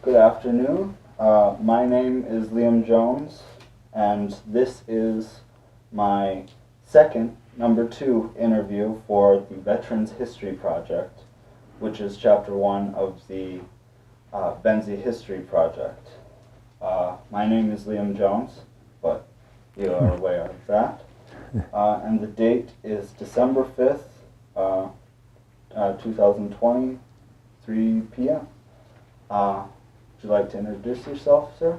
Good afternoon. My name is Liam Jones, and this is my second, number 2 interview for the Veterans History Project, which is Chapter 1 of the Benzie History Project. My name is Liam Jones, but you are aware of that. And the date is December 5th, 2020, 3 p.m. Would you like to introduce yourself, sir?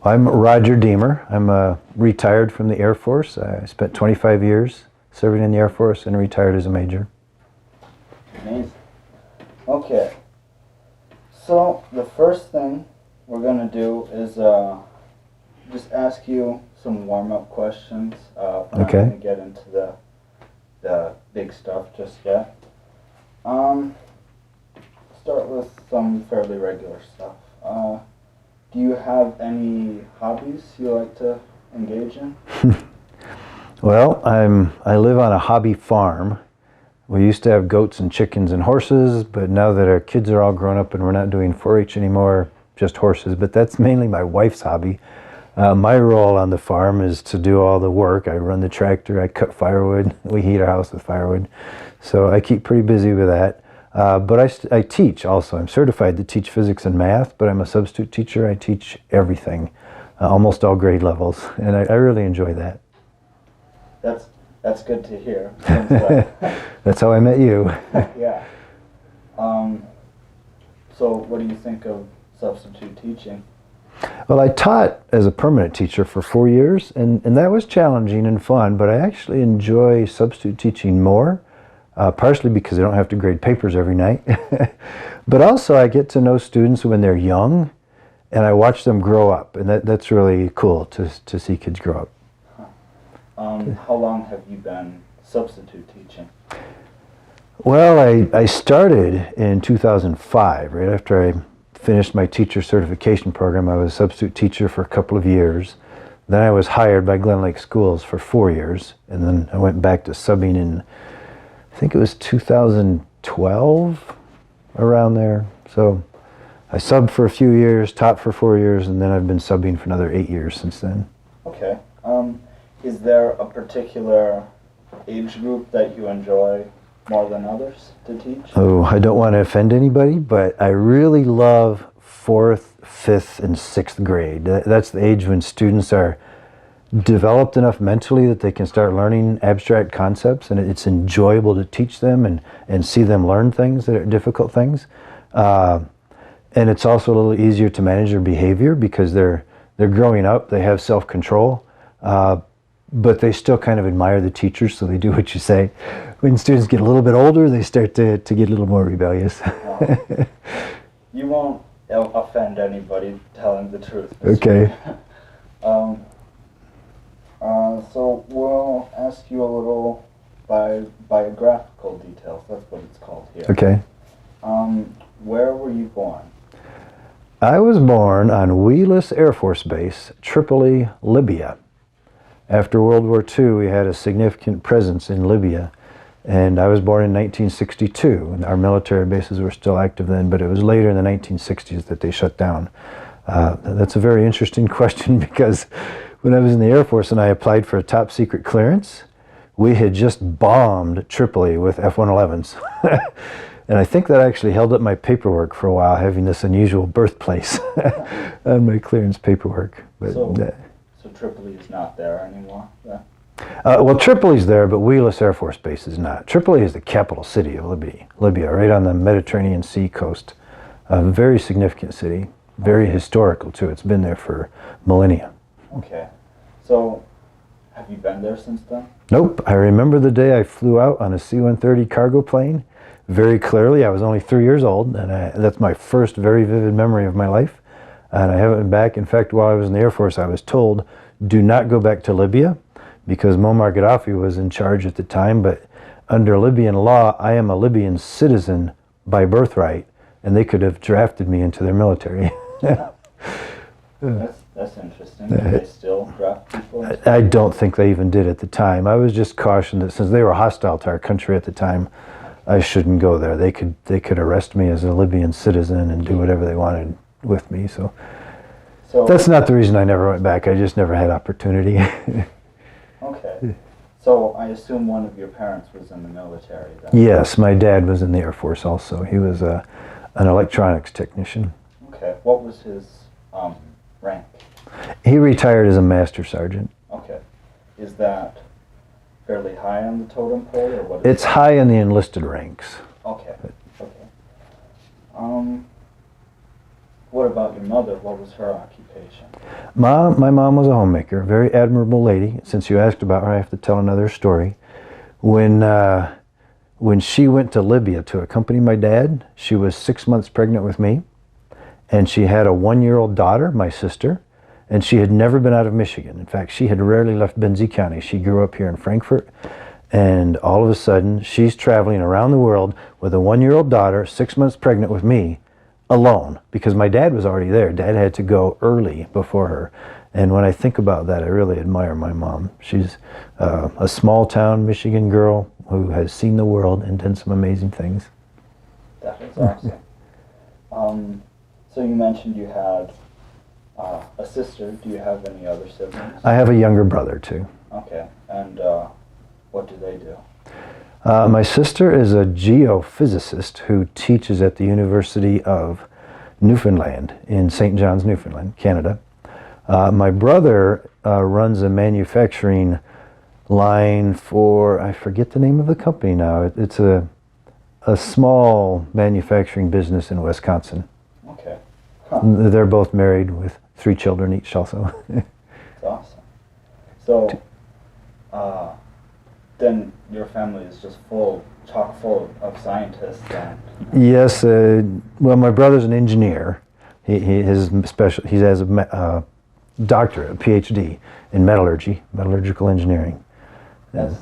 I'm Roger Deemer. I'm retired from the Air Force. I spent 25 years serving in the Air Force and retired as a major. Amazing. Okay. So the first thing we're going to do is just ask you some warm-up questions. We're not going to get into the big stuff just yet. Start with some fairly regular stuff. Do you have any hobbies you like to engage in? Well, I live on a hobby farm. We used to have goats and chickens and horses, but now that our kids are all grown up and we're not doing 4-H anymore, just horses. But that's mainly my wife's hobby. My role on the farm is to do all the work. I run the tractor, I cut firewood, we heat our house with firewood. So I keep pretty busy with that. But I teach also. I'm certified to teach physics and math, but I'm a substitute teacher. I teach everything, almost all grade levels, and I really enjoy that. That's good to hear. That's how I met you. Yeah. So what do you think of substitute teaching? Well, I taught as a permanent teacher for 4 years, and that was challenging and fun, but I actually enjoy substitute teaching more. Partially because I don't have to grade papers every night, but also I get to know students when they're young, and I watch them grow up, and that's really cool to see kids grow up. How long have you been substitute teaching? Well, I started in 2005, right after I finished my teacher certification program. I was a substitute teacher for a couple of years. Then I was hired by Glen Lake Schools for 4 years, and then I went back to subbing in, I think it was 2012, around there. So I subbed for a few years, taught for 4 years, and then I've been subbing for another 8 years since then. Okay. Is there a particular age group that you enjoy more than others to teach? Oh, I don't want to offend anybody, but I really love 4th, 5th, and 6th grade. That's the age when students are developed enough mentally that they can start learning abstract concepts, and it's enjoyable to teach them and see them learn things that are difficult things. And it's also a little easier to manage their behavior because they're growing up, they have self-control, but they still kind of admire the teachers, so they do what you say. When students get a little bit older, they start to get a little more rebellious. You won't offend anybody telling the truth. Okay. So we'll ask you a little biographical details. That's what it's called here. Okay. Where were you born? I was born on Wheelus Air Force Base, Tripoli, Libya. After World War II, we had a significant presence in Libya, and I was born in 1962. And our military bases were still active then, but it was later in the 1960s that they shut down. That's a very interesting question because when I was in the Air Force and I applied for a top secret clearance, we had just bombed Tripoli with F-111s. And I think that actually held up my paperwork for a while, having this unusual birthplace on my clearance paperwork. But, so Tripoli is not there anymore? Yeah. Well, Tripoli's there, but Wheelus Air Force Base is not. Tripoli is the capital city of Libya, right on the Mediterranean Sea coast. A very significant city, very historical too. It's been there for millennia. Okay. So, have you been there since then? Nope. I remember the day I flew out on a C-130 cargo plane very clearly. I was only 3 years old, and that's my first very vivid memory of my life. And I haven't been back. In fact, while I was in the Air Force, I was told, do not go back to Libya, because Muammar Gaddafi was in charge at the time. But under Libyan law, I am a Libyan citizen by birthright, and they could have drafted me into their military. That's interesting. Do they still draft people? I don't think they even did at the time. I was just cautioned that since they were hostile to our country at the time, I shouldn't go there. They could arrest me as a Libyan citizen and do whatever they wanted. with me. So So that's not the reason I never went back. I just never had opportunity. okay. So I assume one of your parents was in the military then? Yes, my dad was in the Air Force also. He was an electronics technician. Okay. What was his rank? He retired as a master sergeant. Okay. Is that fairly high on the totem pole, or what is It's that? high in the enlisted ranks. Okay. Okay. What about your mother? What was her occupation? My mom was a homemaker, very admirable lady. Since you asked about her, I have to tell another story. When she went to Libya to accompany my dad, she was 6 months pregnant with me, and she had a 1-year-old daughter, my sister, and she had never been out of Michigan. In fact, she had rarely left Benzie County. She grew up here in Frankfort, and all of a sudden, she's traveling around the world with a 1-year-old daughter, 6 months pregnant with me, alone, because my dad was already there. Dad had to go early before her. And when I think about that, I really admire my mom. She's a small town Michigan girl who has seen the world and done some amazing things. That is awesome. So you mentioned you had a sister. Do you have any other siblings? I have a younger brother too. Okay. And what do they do? My sister is a geophysicist who teaches at the University of Newfoundland in St. John's, Newfoundland, Canada. My brother runs a manufacturing line for, I forget the name of the company now. It's a small manufacturing business in Wisconsin. Okay. Huh. They're both married with 3 children each also. That's awesome. So, then your family is just chock full of scientists. And Yes, well, my brother's an engineer. He has a doctorate, a PhD in metallurgy, metallurgical engineering. that's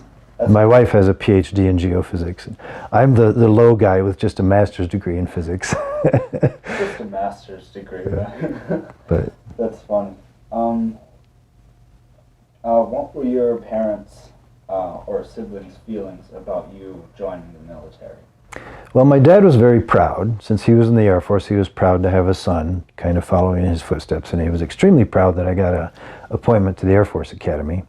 My wife has a PhD in geophysics. I'm the low guy with just a master's degree in physics. just a master's degree. But That's funny. What were your parents or siblings' feelings about you joining the military? well, my dad was very proud. Since he was in the Air Force, he was proud to have a son kind of following in his footsteps, and he was extremely proud that I got an appointment to the Air Force Academy.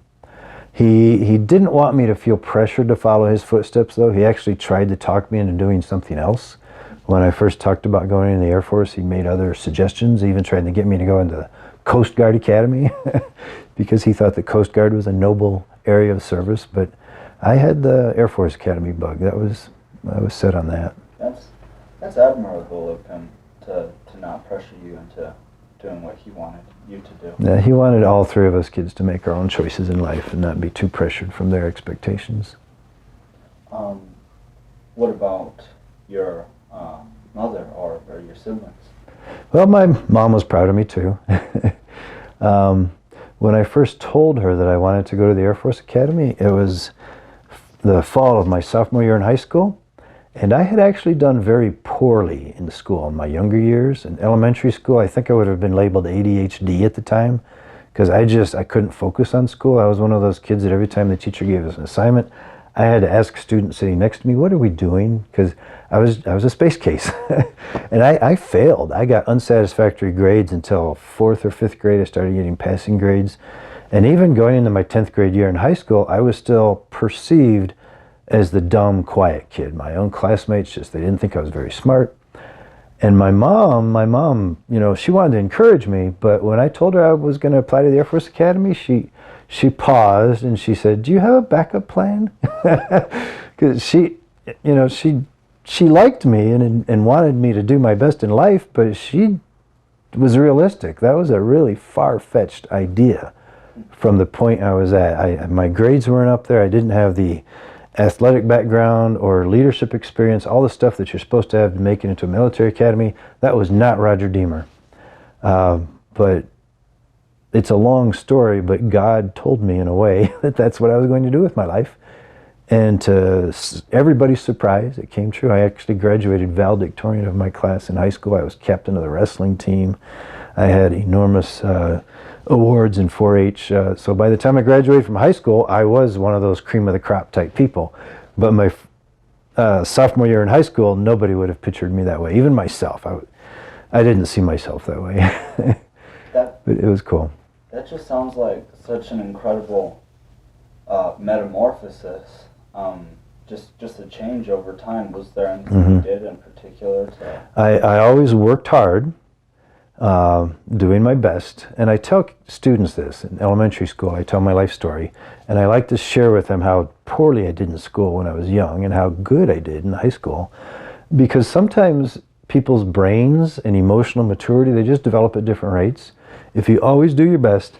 He didn't want me to feel pressured to follow his footsteps, though. He actually tried to talk me into doing something else. When I first talked about going in the Air Force, he made other suggestions. He even tried to get me to go into the Coast Guard Academy because he thought the Coast Guard was a noble area of service. But I had the Air Force Academy bug. I was set on that. That's admirable of him to not pressure you into doing what he wanted you to do. Yeah, he wanted all 3 of us kids to make our own choices in life and not be too pressured from their expectations. What about your mother or your siblings? Well, my mom was proud of me too. When I first told her that I wanted to go to the Air Force Academy, it was the fall of my sophomore year in high school, and I had actually done very poorly in school in my younger years. In elementary school, I think I would have been labeled ADHD at the time, because I couldn't focus on school. I was one of those kids that every time the teacher gave us an assignment, I had to ask students sitting next to me, what are we doing? Because I was a space case. And I failed. I got unsatisfactory grades until 4th or 5th grade. I started getting passing grades. And even going into my 10th grade year in high school, I was still perceived as the dumb, quiet kid. My own classmates they didn't think I was very smart. And my mom, she wanted to encourage me, but when I told her I was going to apply to the Air Force Academy, she paused and she said, "Do you have a backup plan?" Because she liked me and wanted me to do my best in life, but she was realistic. That was a really far-fetched idea from the point I was at. My grades weren't up there. I didn't have the athletic background or leadership experience, all the stuff that you're supposed to have to make it into a military academy. That was not Roger Deemer. But it's a long story, but God told me in a way that that's what I was going to do with my life. And to everybody's surprise, it came true. I actually graduated valedictorian of my class in high school. I was captain of the wrestling team. I had enormous awards in 4-H. So by the time I graduated from high school, I was one of those cream of the crop type people. But my sophomore year in high school, nobody would have pictured me that way, even myself. I didn't see myself that way. That But it was cool. that just sounds like such an incredible metamorphosis. Just a change over time. Was there anything you did in particular to? I always worked hard, doing my best, and I tell students this in elementary school. I tell my life story, and I like to share with them how poorly I did in school when I was young and how good I did in high school, because sometimes people's brains and emotional maturity, they just develop at different rates. If you always do your best,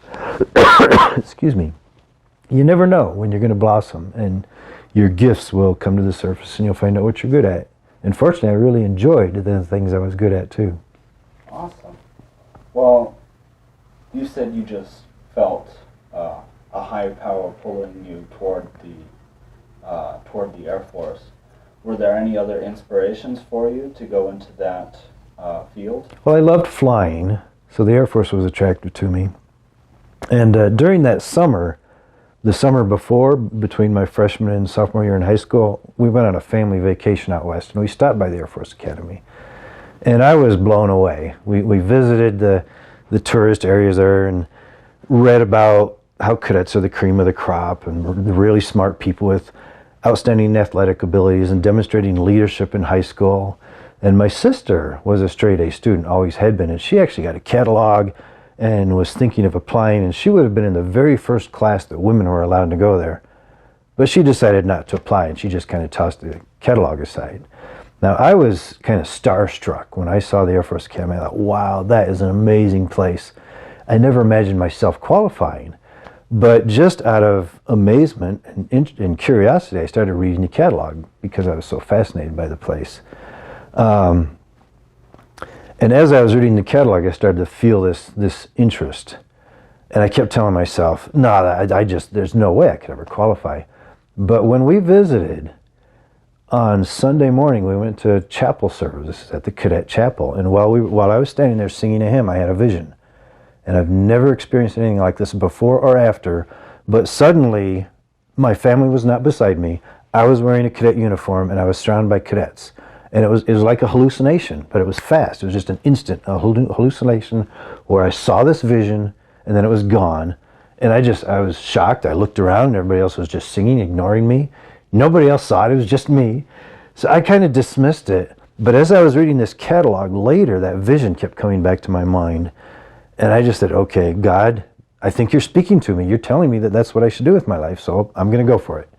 excuse me, you never know when you're going to blossom, and your gifts will come to the surface, and you'll find out what you're good at. And fortunately, I really enjoyed the things I was good at too. Awesome. Well, you said you just felt a higher power pulling you toward the Air Force. Were there any other inspirations for you to go into that field? Well, I loved flying, so the Air Force was attractive to me. And during that summer, the summer before, between my freshman and sophomore year in high school, we went on a family vacation out west, and we stopped by the Air Force Academy. And I was blown away. We visited the tourist areas there and read about how cadets are the cream of the crop and the really smart people with outstanding athletic abilities and demonstrating leadership in high school. And my sister was a straight A student, always had been, and she actually got a catalog and was thinking of applying, and she would have been in the very first class that women were allowed to go there. But she decided not to apply, and she just kind of tossed the catalog aside. Now, I was kind of starstruck when I saw the Air Force Academy. I thought, wow, that is an amazing place. I never imagined myself qualifying. But just out of amazement and curiosity, I started reading the catalog because I was so fascinated by the place. And as I was reading the catalog, I started to feel this interest. And I kept telling myself, no, there's no way I could ever qualify. But when we visited, on Sunday morning, we went to chapel service at the cadet chapel. And while I was standing there singing a hymn, I had a vision. And I've never experienced anything like this before or after. But suddenly, my family was not beside me. I was wearing a cadet uniform, and I was surrounded by cadets. And it was like a hallucination, but it was fast. It was just an instant hallucination where I saw this vision, and then it was gone. And I was shocked. I looked around, and everybody else was just singing, ignoring me. Nobody else saw it. It was just me. So I kind of dismissed it. But as I was reading this catalog later, that vision kept coming back to my mind. And I just said, okay, God, I think you're speaking to me. You're telling me that that's what I should do with my life, so I'm going to go for it.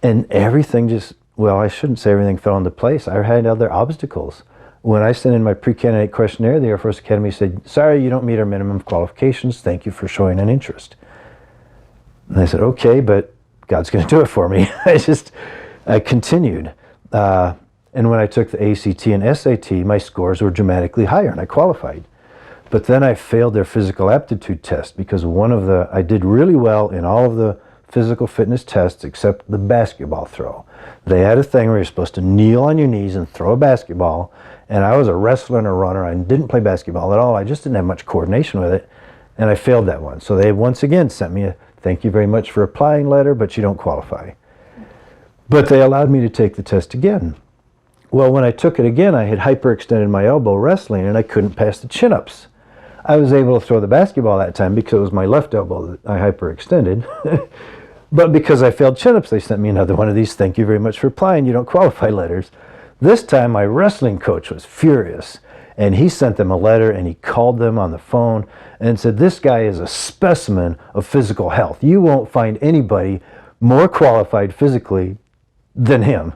And everything well, I shouldn't say everything fell into place. I had other obstacles. When I sent in my pre-candidate questionnaire, the Air Force Academy said, sorry, you don't meet our minimum qualifications. Thank you for showing an interest. And I said, okay, but God's going to do it for me. I continued. And when I took the ACT and SAT, my scores were dramatically higher, and I qualified. But then I failed their physical aptitude test because I did really well in all of the physical fitness tests except the basketball throw. They had a thing where you're supposed to kneel on your knees and throw a basketball, and I was a wrestler and a runner. I didn't play basketball at all. I just didn't have much coordination with it, and I failed that one. So they once again sent me a thank you very much for applying letter, but you don't qualify. But they allowed me to take the test again. Well, when I took it again, I had hyperextended my elbow wrestling, and I couldn't pass the chin-ups. I was able to throw the basketball that time because it was my left elbow that I hyperextended. But because I failed chin-ups, they sent me another one of these, thank you very much for applying, you don't qualify letters. This time my wrestling coach was furious, and he sent them a letter, and he called them on the phone and said, this guy is a specimen of physical health. You won't find anybody more qualified physically than him.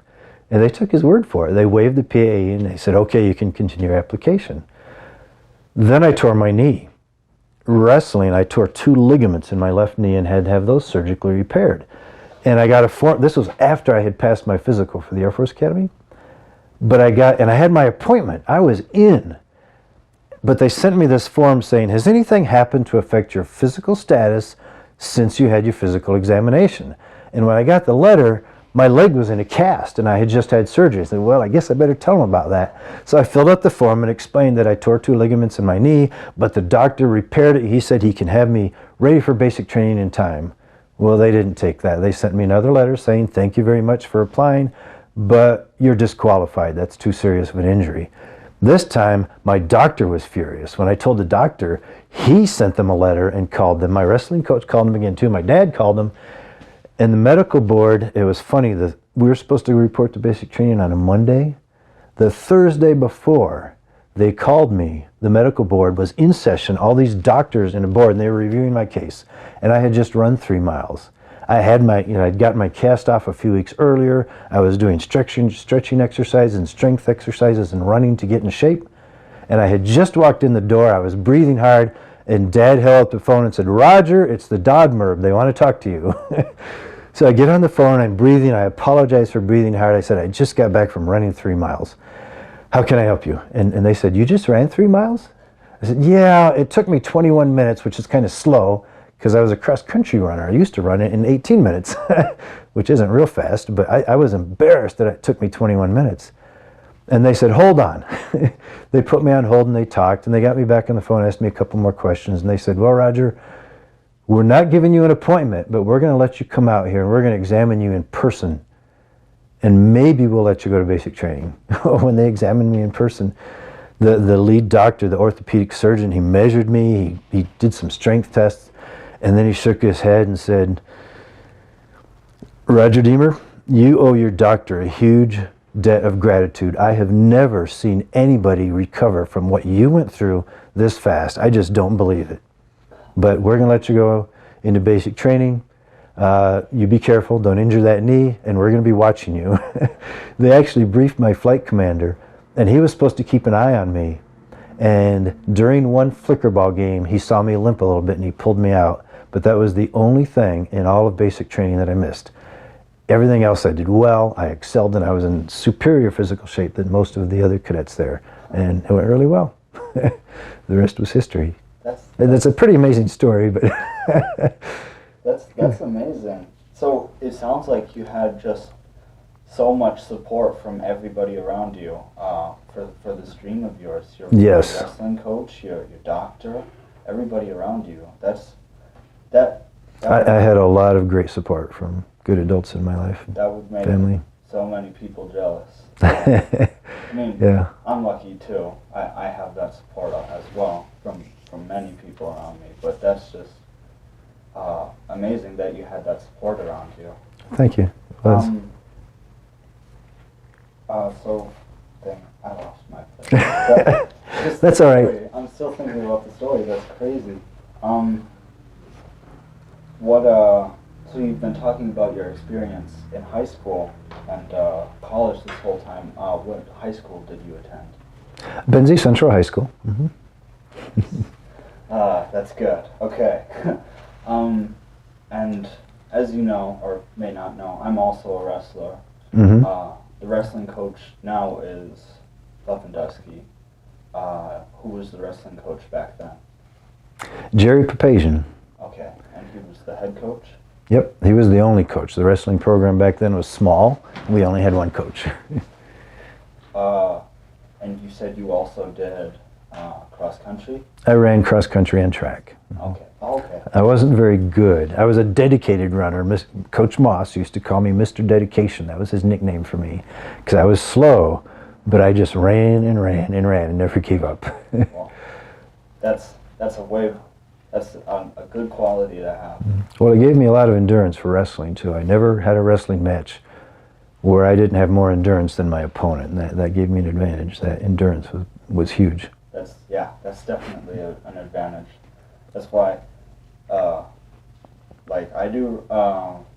And they took his word for it. They waived the PAE, and they said, okay, you can continue your application. Then I tore my knee. Wrestling, I tore 2 ligaments in my left knee and had to have those surgically repaired. And I got a form. This was after I had passed my physical for the Air Force Academy. But I had my appointment. I was in. But they sent me this form saying, has anything happened to affect your physical status since you had your physical examination? And when I got the letter, my leg was in a cast, and I had just had surgery. I said, well, I guess I better tell them about that. So I filled out the form and explained that I tore 2 ligaments in my knee, but the doctor repaired it. He said he can have me ready for basic training in time. Well, they didn't take that. They sent me another letter saying, thank you very much for applying, but you're disqualified. That's too serious of an injury. This time, my doctor was furious. When I told the doctor, he sent them a letter and called them. My wrestling coach called them again, too. My dad called them. And the medical board, it was funny. We were supposed to report to basic training on a Monday. The Thursday before, they called me. The medical board was in session, all these doctors in a board, and they were reviewing my case. And I had just run 3 miles. I had I'd gotten my cast off a few weeks earlier. I was doing stretching exercises and strength exercises and running to get in shape. And I had just walked in the door. I was breathing hard, and Dad held up the phone and said, "Roger, it's the Dodmerb. They want to talk to you." So I get on the phone. I'm breathing. I apologize for breathing hard. I said, "I just got back from running 3 miles. How can I help you?" And they said, "You just ran 3 miles?" I said, "Yeah, it took me 21 minutes, which is kind of slow because I was a cross-country runner. I used to run it in 18 minutes, which isn't real fast, but I was embarrassed that it took me 21 minutes. And they said, "Hold on." They put me on hold and they talked and they got me back on the phone, asked me a couple more questions, and they said, "Well, Roger, we're not giving you an appointment, but we're going to let you come out here and we're going to examine you in person. And maybe we'll let you go to basic training." When they examined me in person, the lead doctor, the orthopedic surgeon, he measured me, he did some strength tests, and then he shook his head and said, "Roger Deemer, you owe your doctor a huge debt of gratitude. I have never seen anybody recover from what you went through this fast. I just don't believe it. But we're going to let you go into basic training. You be careful, don't injure that knee, and we're going to be watching you." They actually briefed my flight commander, and he was supposed to keep an eye on me. And during one flicker ball game, he saw me limp a little bit and he pulled me out. But that was the only thing in all of basic training that I missed. Everything else I did well. I excelled, and I was in superior physical shape than most of the other cadets there. And it went really well. The rest was history. That's a pretty amazing story, but That's amazing. So it sounds like you had just so much support from everybody around you for this dream of yours. Your Yes. wrestling coach, your doctor, everybody around you. I had a lot of great support from good adults in my life. That would make family. So many people jealous. I mean, yeah. I'm lucky too. I have that support as well from many people around me. But that's just amazing that you had that support around you. Thank you. I lost my place. That's all right. I'm still thinking about the story. That's crazy. So you've been talking about your experience in high school and college this whole time. What high school did you attend? Benzie Central High School. Mm-hmm. That's good. Okay. And as you know, or may not know, I'm also a wrestler. Mm-hmm. The wrestling coach now is Lewandowski. Who was the wrestling coach back then? Jerry Papazian. Okay, and he was the head coach? Yep, he was the only coach. The wrestling program back then was small. We only had one coach. And you said you also did cross country? I ran cross country and track. Okay. Okay. I wasn't very good. I was a dedicated runner. Coach Moss used to call me Mr. Dedication. That was his nickname for me, because I was slow, but I just ran and ran and ran and never gave up. Well, that's a good quality to have. Well, it gave me a lot of endurance for wrestling too. I never had a wrestling match where I didn't have more endurance than my opponent, and that gave me an advantage. That endurance was huge. That's definitely an advantage. That's why, like I do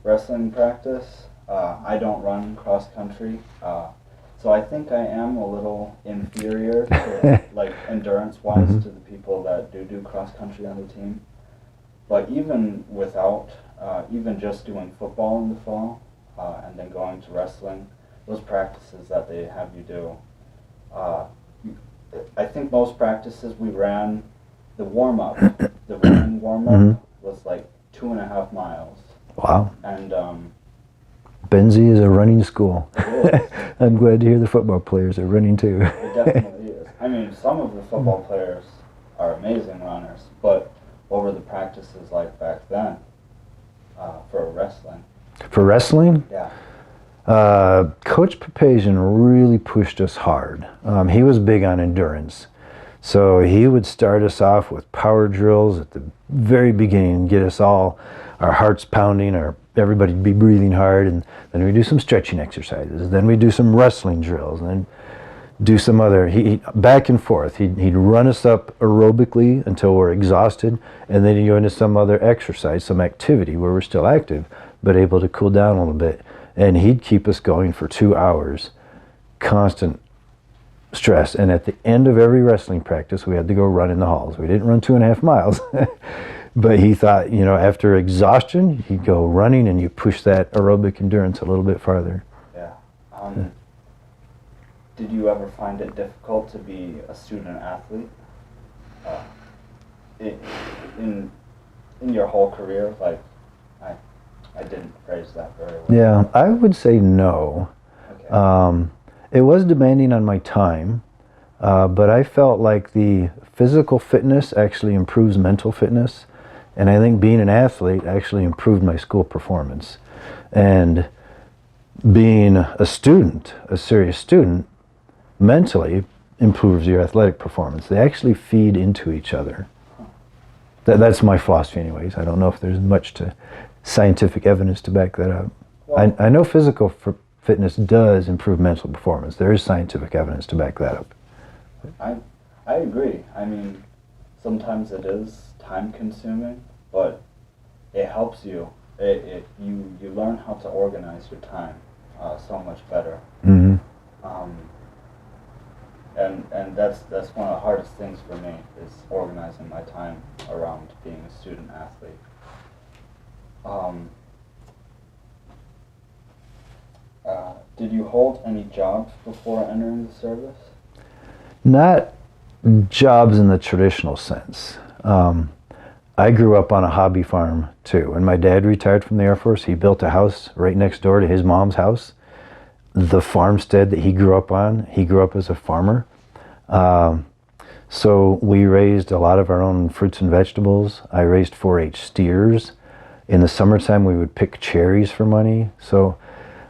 wrestling practice. I don't run cross country, so I think I am a little inferior to, like, endurance-wise Mm-hmm. to the people that do cross country on the team. But even without, even just doing football in the fall, and then going to wrestling, those practices that they have you do, I think most practices we ran, the warm-up, the running warm-up Mm-hmm. was like 2.5 miles. Wow. And Benzie is a running school. it is. I'm glad to hear the football players are running too. It definitely is. I mean, some of the football players are amazing runners, but what were the practices like back then for wrestling? For wrestling, Yeah. Coach Papazian really pushed us hard. He was big on endurance. So he would start us off with power drills at the very beginning and get us all, our hearts pounding, everybody be breathing hard, and then we do some stretching exercises. Then we do some wrestling drills, and then do some other, he back and forth. He'd run us up aerobically until we're exhausted, and then he'd go into some other exercise, some activity where we're still active, but able to cool down a little bit. And he'd keep us going for 2 hours, constant stress. And at the end of every wrestling practice, we had to go run in the halls. We didn't run 2.5 miles, but he thought, after exhaustion, he'd go running and you push that aerobic endurance a little bit farther. Yeah. Did you ever find it difficult to be a student athlete? In your whole career, like, I didn't phrase that very well. Yeah, I would say no. Okay. It was demanding on my time, but I felt like the physical fitness actually improves mental fitness, and I think being an athlete actually improved my school performance. And being a student, a serious student, mentally improves your athletic performance. They actually feed into each other. That's my philosophy anyways. I don't know if there's much scientific evidence to back that up. Well, I know physical fitness does improve mental performance. There is scientific evidence to back that up. I agree. I mean, sometimes it is time consuming, but it helps you. You learn how to organize your time so much better. Mm-hmm. And that's one of the hardest things for me, is organizing my time around being a student athlete. Did you hold any jobs before entering the service? Not jobs in the traditional sense. I grew up on a hobby farm too. When my dad retired from the Air Force, he built a house right next door to his mom's house. The farmstead that he grew up on, he grew up as a farmer. So we raised a lot of our own fruits and vegetables. I raised 4-H steers. In the summertime, we would pick cherries for money. So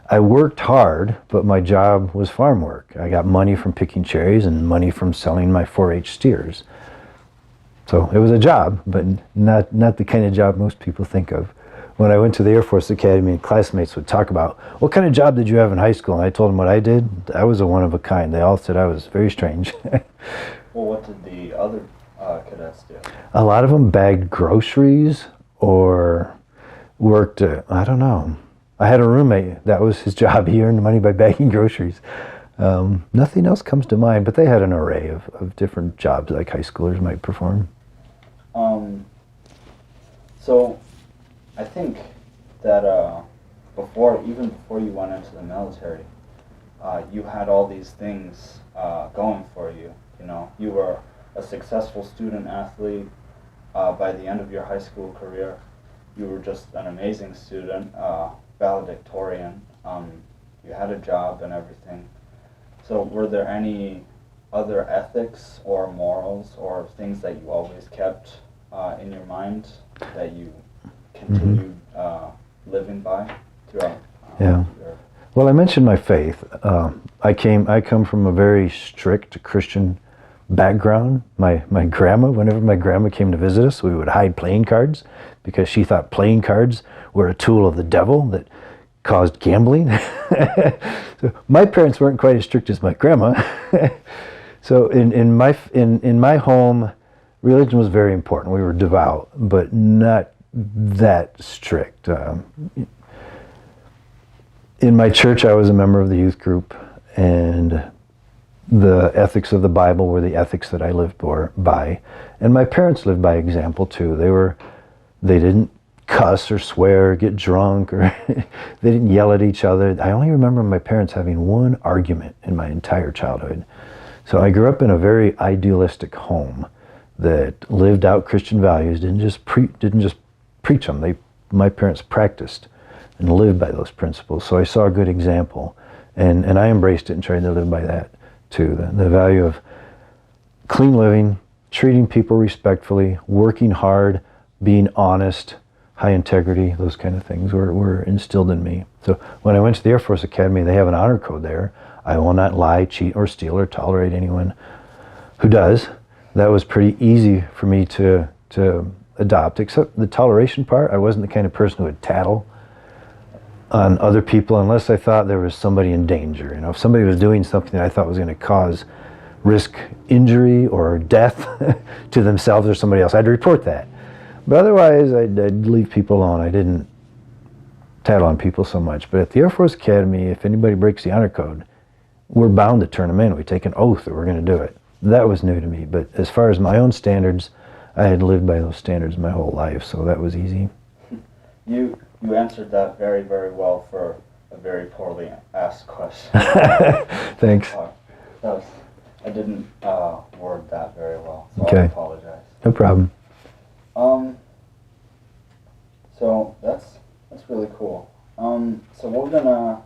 I worked hard, but my job was farm work. I got money from picking cherries and money from selling my 4-H steers. So it was a job, but not the kind of job most people think of. When I went to the Air Force Academy, classmates would talk about, what kind of job did you have in high school? And I told them what I did. I was a one of a kind. They all said I was very strange. Well, what did the other cadets do? A lot of them bagged groceries or worked, I don't know. I had a roommate, that was his job. He earned money by bagging groceries. Nothing else comes to mind, but they had an array of different jobs like high schoolers might perform. So I think that even before you went into the military, you had all these things going for you. You were a successful student athlete. By the end of your high school career, you were just an amazing student, valedictorian. You had a job and everything. So were there any other ethics or morals or things that you always kept in your mind that you continued living by throughout? Yeah. Well, I mentioned my faith. I come from a very strict Christian background. My grandma, whenever my grandma came to visit us, we would hide playing cards because she thought playing cards were a tool of the devil that caused gambling. So my parents weren't quite as strict as my grandma. So in my home, religion was very important. We were devout, but not that strict. In my church, I was a member of the youth group, and the ethics of the Bible were the ethics that I lived by. And my parents lived by example too. They didn't cuss or swear or get drunk, or they didn't yell at each other. I only remember my parents having one argument in my entire childhood. So I grew up in a very idealistic home that lived out Christian values, didn't just preach them. My parents practiced and lived by those principles. So I saw a good example, and I embraced it and tried to live by that too. The value of clean living, treating people respectfully, working hard, being honest, high integrity, those kind of things were instilled in me. So when I went to the Air Force Academy, they have an honor code there. I will not lie, cheat, or steal, or tolerate anyone who does. That was pretty easy for me to adopt, except the toleration part. I wasn't the kind of person who would tattle on other people unless I thought there was somebody in danger. If somebody was doing something that I thought was going to cause risk injury or death to themselves or somebody else, I'd report that. But otherwise, I'd leave people alone. I didn't tattle on people so much. But at the Air Force Academy, if anybody breaks the honor code, we're bound to turn them in. We take an oath that we're going to do it. That was new to me. But as far as my own standards, I had lived by those standards my whole life, so that was easy. You answered that very, very well for a very poorly asked question. Thanks. I didn't word that very well, so okay. I apologize. No problem. So that's really cool. So we're gonna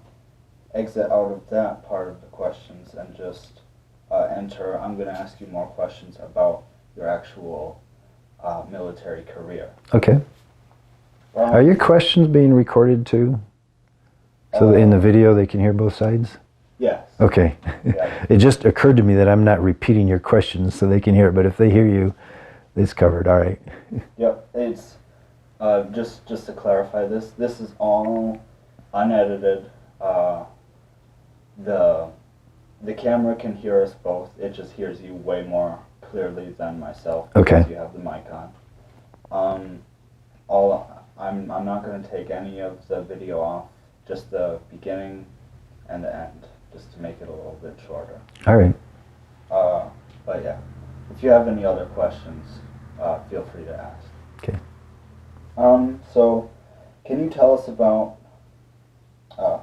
exit out of that part of the questions and just enter. I'm gonna ask you more questions about your actual military career. Okay. Are your questions being recorded too? So in the video they can hear both sides? Yes. Okay. Yeah. It just occurred to me that I'm not repeating your questions so they can hear it, but if they hear you, it's covered. All right. Yep. It's just to clarify this is all unedited. The camera can hear us both. It just hears you way more clearly than myself because okay. you have the mic on. I'm not going to take any of the video off, just the beginning and the end, just to make it a little bit shorter. All right. But yeah, if you have any other questions, feel free to ask. Okay. So, can you tell us about? Never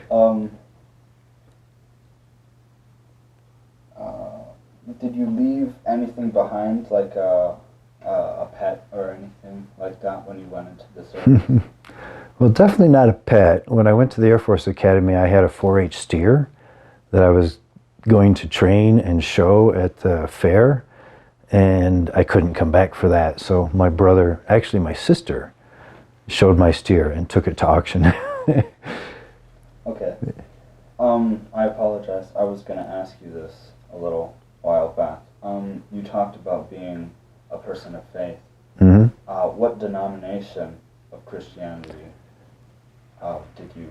mind. Did you leave anything behind, like a pet or anything like that when you went into the service? Well, definitely not a pet. When I went to the Air Force Academy, I had a 4-H steer that I was going to train and show at the fair, and I couldn't come back for that. So my brother, actually my sister, showed my steer and took it to auction. Okay. I apologize. I was going to ask you this a little while back. You talked about being a person of faith. Mm-hmm. What denomination of Christianity did you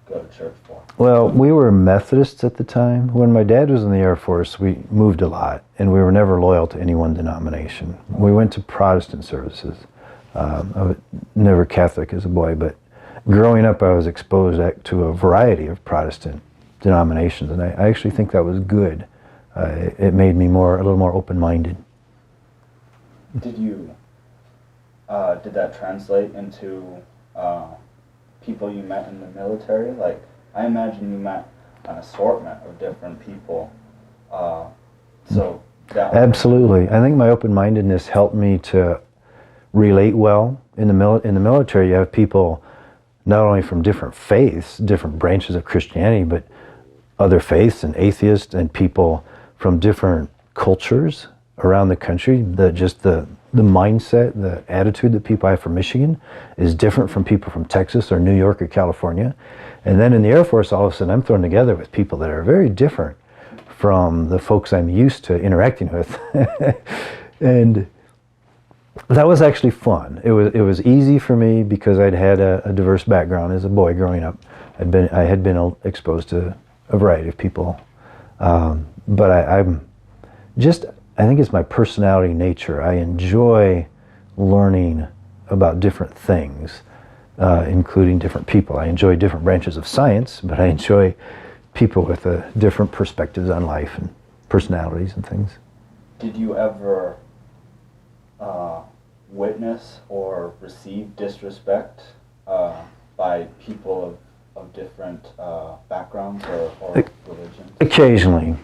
go to church for? Well, we were Methodists at the time. When my dad was in the Air Force, we moved a lot, and we were never loyal to any one denomination. We went to Protestant services. I was never Catholic as a boy, but growing up I was exposed to a variety of Protestant denominations, and I actually think that was good. It made me a little more open-minded. Did that translate into people you met in the military? Like, I imagine you met an assortment of different people. Absolutely. I think my open-mindedness helped me to relate well. In the military, you have people not only from different faiths, different branches of Christianity, but other faiths and atheists and people from different cultures around the country. The mindset, the attitude that people have from Michigan is different from people from Texas or New York or California. And then in the Air Force, all of a sudden I'm thrown together with people that are very different from the folks I'm used to interacting with. And that was actually fun. It was easy for me because I'd had a diverse background as a boy growing up. I had been exposed to a variety of people. But I think it's my personality nature. I enjoy learning about different things, including different people. I enjoy different branches of science, but I enjoy people with different perspectives on life and personalities and things. Did you ever witness or receive disrespect by people of different backgrounds or religions? Occasionally.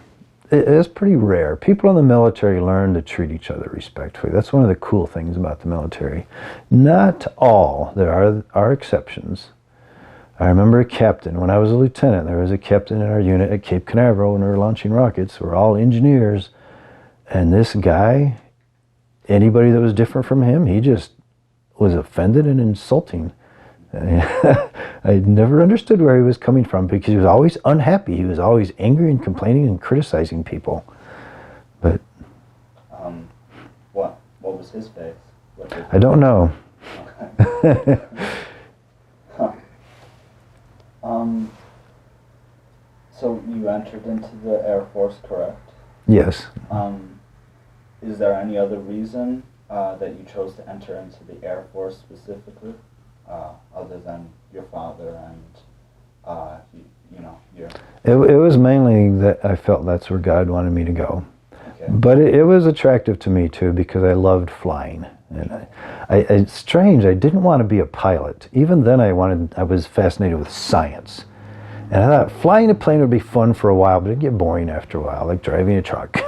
It's pretty rare. People in the military learn to treat each other respectfully. That's one of the cool things about the military. Not all. There are exceptions. I remember a captain. When I was a lieutenant, there was a captain in our unit at Cape Canaveral when we were launching rockets. We're all engineers. And this guy, anybody that was different from him, he just was offended and insulting. I never understood where he was coming from, because he was always unhappy. He was always angry and complaining and criticizing people. But what was his face? I don't know. Okay. Huh. So you entered into the Air Force, correct? Yes. Is there any other reason that you chose to enter into the Air Force specifically, other than your father and your? It was mainly that I felt that's where God wanted me to go. Okay. But it was attractive to me too, because I loved flying. And it's strange, I didn't want to be a pilot. Even then I was fascinated with science. And I thought flying a plane would be fun for a while, but it'd get boring after a while, like driving a truck.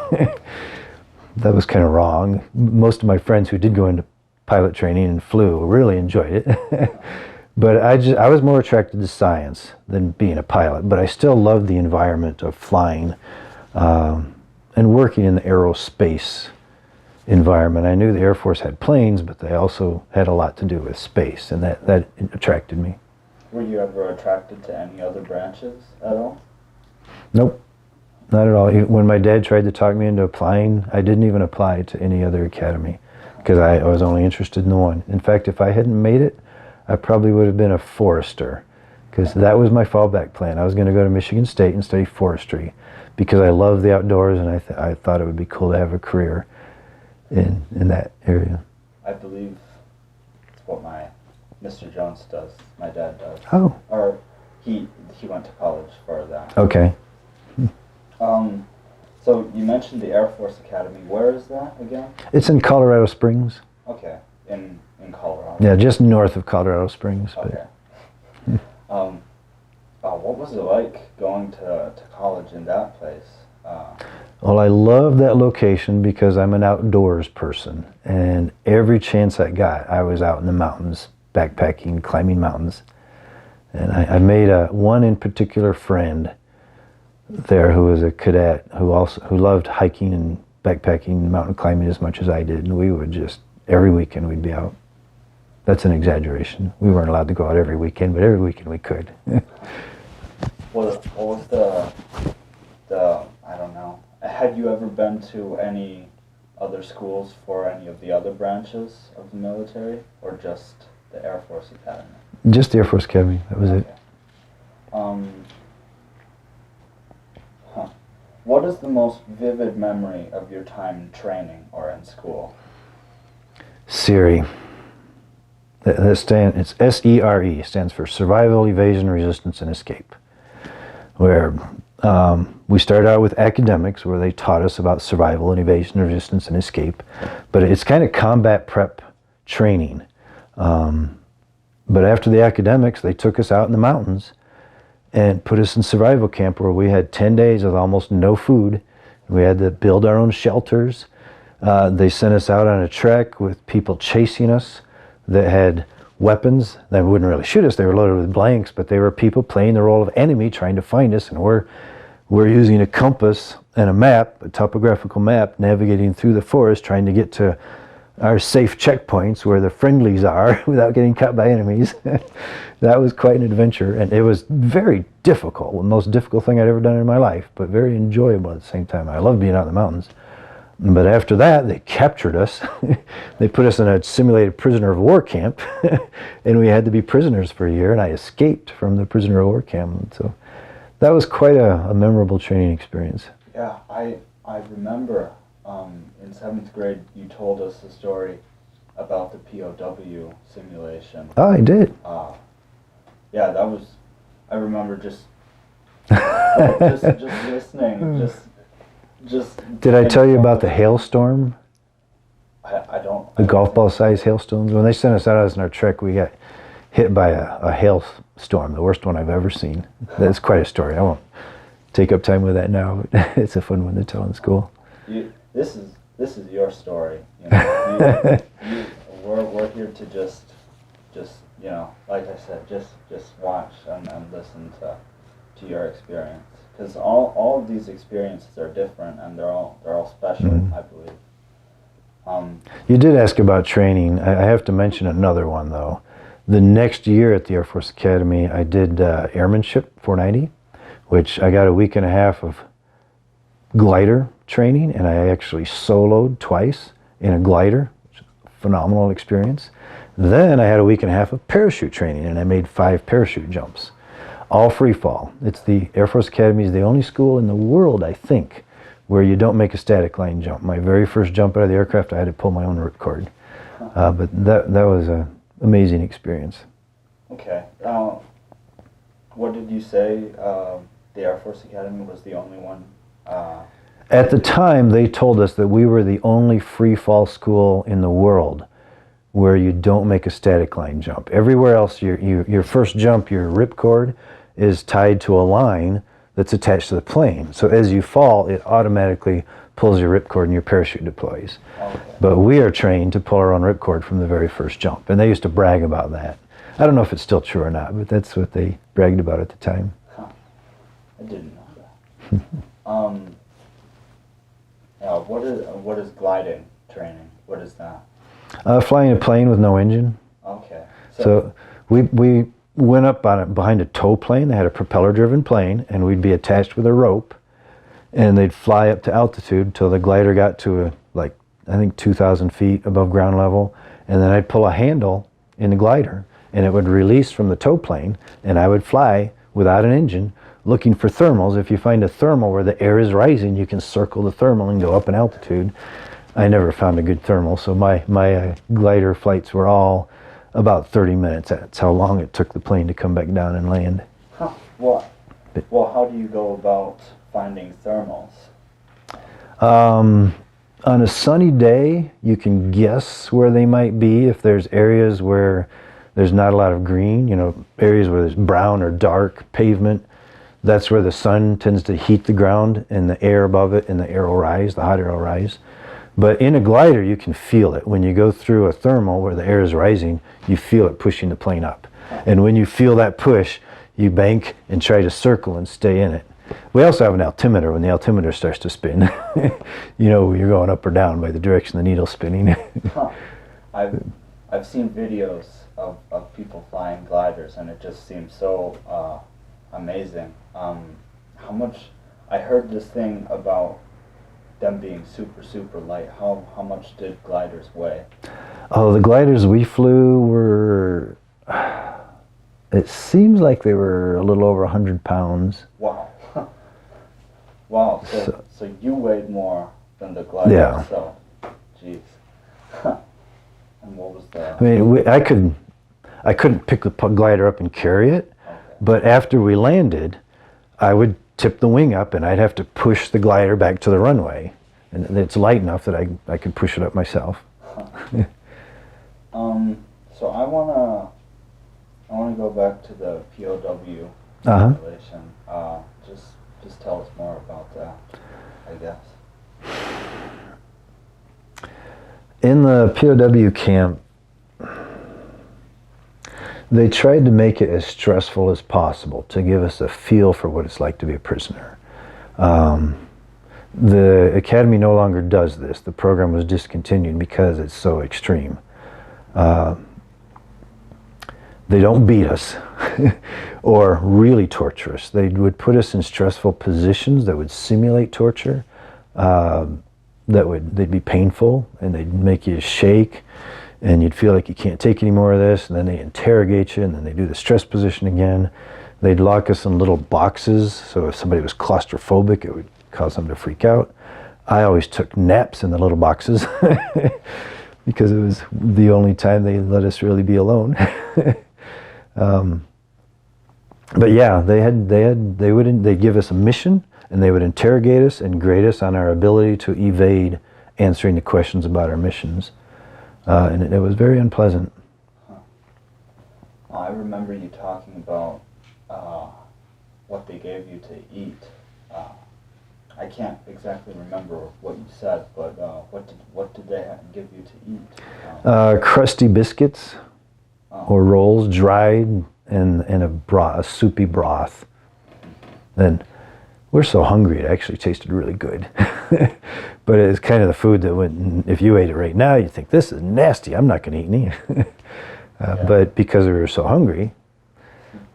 That was kind of wrong. Most of my friends who did go into pilot training and flew really enjoyed it. But I was more attracted to science than being a pilot. But I still loved the environment of flying and working in the aerospace environment. I knew the Air Force had planes, but they also had a lot to do with space, and that attracted me. Were you ever attracted to any other branches at all? Nope, not at all. When my dad tried to talk me into applying, I didn't even apply to any other academy, because I was only interested in the one. In fact, if I hadn't made it, I probably would have been a forester, because that was my fallback plan. I was going to go to Michigan State and study forestry, because I love the outdoors, and I thought it would be cool to have a career in that area. I believe it's what Mr. Jones does. My dad does. Oh. Or he went to college for that. Okay. So you mentioned the Air Force Academy. Where is that again? It's in Colorado Springs. Okay, in Colorado. Yeah, just north of Colorado Springs. Okay. What was it like going to college in that place? Well, I love that location because I'm an outdoors person, and every chance I got, I was out in the mountains, backpacking, climbing mountains. And I made one in particular friend there who was a cadet who loved hiking and backpacking and mountain climbing as much as I did, and we would just, every weekend we'd be out. That's an exaggeration. We weren't allowed to go out every weekend, but every weekend we could. What was the I don't know. Had you ever been to any other schools for any of the other branches of the military, or just the Air Force Academy? Just the Air Force Academy, that was it. What is the most vivid memory of your time in training or in school? SERE. It's S-E-R-E, stands for Survival, Evasion, Resistance, and Escape. Where we started out with academics, where they taught us about survival and evasion, resistance, and escape. But it's kind of combat prep training. But after the academics, they took us out in the mountains and put us in survival camp, where we had 10 days with almost no food. We had to build our own shelters. They sent us out on a trek with people chasing us that had weapons. They wouldn't really shoot us, they were loaded with blanks, but they were people playing the role of enemy trying to find us, and we're using a compass and a map, a topographical map, navigating through the forest trying to get to our safe checkpoints where the friendlies are without getting caught by enemies. That was quite an adventure, and it was very difficult, the most difficult thing I'd ever done in my life, but very enjoyable at the same time. I love being out in the mountains. But after that, they captured us. They put us in a simulated prisoner of war camp, and we had to be prisoners for a year, and I escaped from the prisoner of war camp. So that was quite a memorable training experience. Yeah, I remember in 7th grade you told us a story about the POW simulation. Oh, I did. Yeah, that was, I remember just listening, just. Did I tell you about the hailstorm? I don't. The golf ball size hailstones. When they sent us out on our trek, we got hit by a hailstorm, the worst one I've ever seen. That's quite a story. I won't take up time with that now, but it's a fun one to tell in school. This is your story. You know, we're here to just like I said, just watch and listen to your experience. Because all of these experiences are different, and they're all special, I believe. You did ask about training. I have to mention another one, though. The next year at the Air Force Academy, I did Airmanship 490, which I got a week and a half of glider training, and I actually soloed twice in a glider, which is a phenomenal experience. Then I had a week and a half of parachute training, and I made 5 parachute jumps, all free fall. It's the Air Force Academy is the only school in the world, I think, where you don't make a static line jump. My very first jump out of the aircraft, I had to pull my own ripcord. But that was an amazing experience. Okay. What did you say? The Air Force Academy was the only one? At the time, they told us that we were the only free fall school in the world where you don't make a static line jump. Everywhere else, your first jump, your ripcord, is tied to a line that's attached to the plane. So as you fall, it automatically pulls your ripcord and your parachute deploys. Okay. But we are trained to pull our own ripcord from the very first jump. And they used to brag about that. I don't know if it's still true or not, but that's what they bragged about at the time. Huh. I didn't know that. What is gliding training? What is that? Flying a plane with no engine. Okay. So we went up on it behind a tow plane. They had a propeller-driven plane, and we'd be attached with a rope, and they'd fly up to altitude until the glider got to I think 2,000 feet above ground level, and then I'd pull a handle in the glider, and it would release from the tow plane, and I would fly without an engine, looking for thermals. If you find a thermal where the air is rising, you can circle the thermal and go up in altitude. I never found a good thermal, so my glider flights were all about 30 minutes. That's how long it took the plane to come back down and land. Huh. Well, how do you go about finding thermals? On a sunny day, you can guess where they might be. If there's areas where there's not a lot of green, areas where there's brown or dark pavement, that's where the sun tends to heat the ground and the air above it, and the air will rise, the hot air will rise. But in a glider, you can feel it. When you go through a thermal where the air is rising, you feel it pushing the plane up. And when you feel that push, you bank and try to circle and stay in it. We also have an altimeter. When the altimeter starts to spin, you're going up or down by the direction the needle's spinning. Huh. I've seen videos of people flying gliders, and it just seems so amazing. How much, I heard this thing about them being super light. How much did gliders weigh? Oh, the gliders we flew were, it seems like they were a little over 100 pounds. Wow. Wow, so you weighed more than the glider. Yeah. So, jeez. And what was the... I mean, I couldn't pick the glider up and carry it, Okay. but after we landed, I would tip the wing up, and I'd have to push the glider back to the runway. And it's light enough that I could push it up myself. So I wanna go back to the POW population. Just tell us more about that, I guess. In the POW camp, they tried to make it as stressful as possible to give us a feel for what it's like to be a prisoner. The academy no longer does this. The program was discontinued because it's so extreme. They don't beat us or really torture us. They would put us in stressful positions that would simulate torture. They'd be painful, and they'd make you shake, and you'd feel like you can't take any more of this, and then they interrogate you, and then they do the stress position again. They'd lock us in little boxes, so if somebody was claustrophobic, it would cause them to freak out. I always took naps in the little boxes because it was the only time they let us really be alone. But yeah, they'd give us a mission, and they would interrogate us and grade us on our ability to evade answering the questions about our missions. And it was very unpleasant. Huh. I remember you talking about what they gave you to eat. I can't exactly remember what you said, but what did they give you to eat? Crusty biscuits or rolls, dried, and a soupy broth. Then we're so hungry it actually tasted really good. But it's kind of the food that if you ate it right now, you'd think, this is nasty, I'm not going to eat any. But because we were so hungry,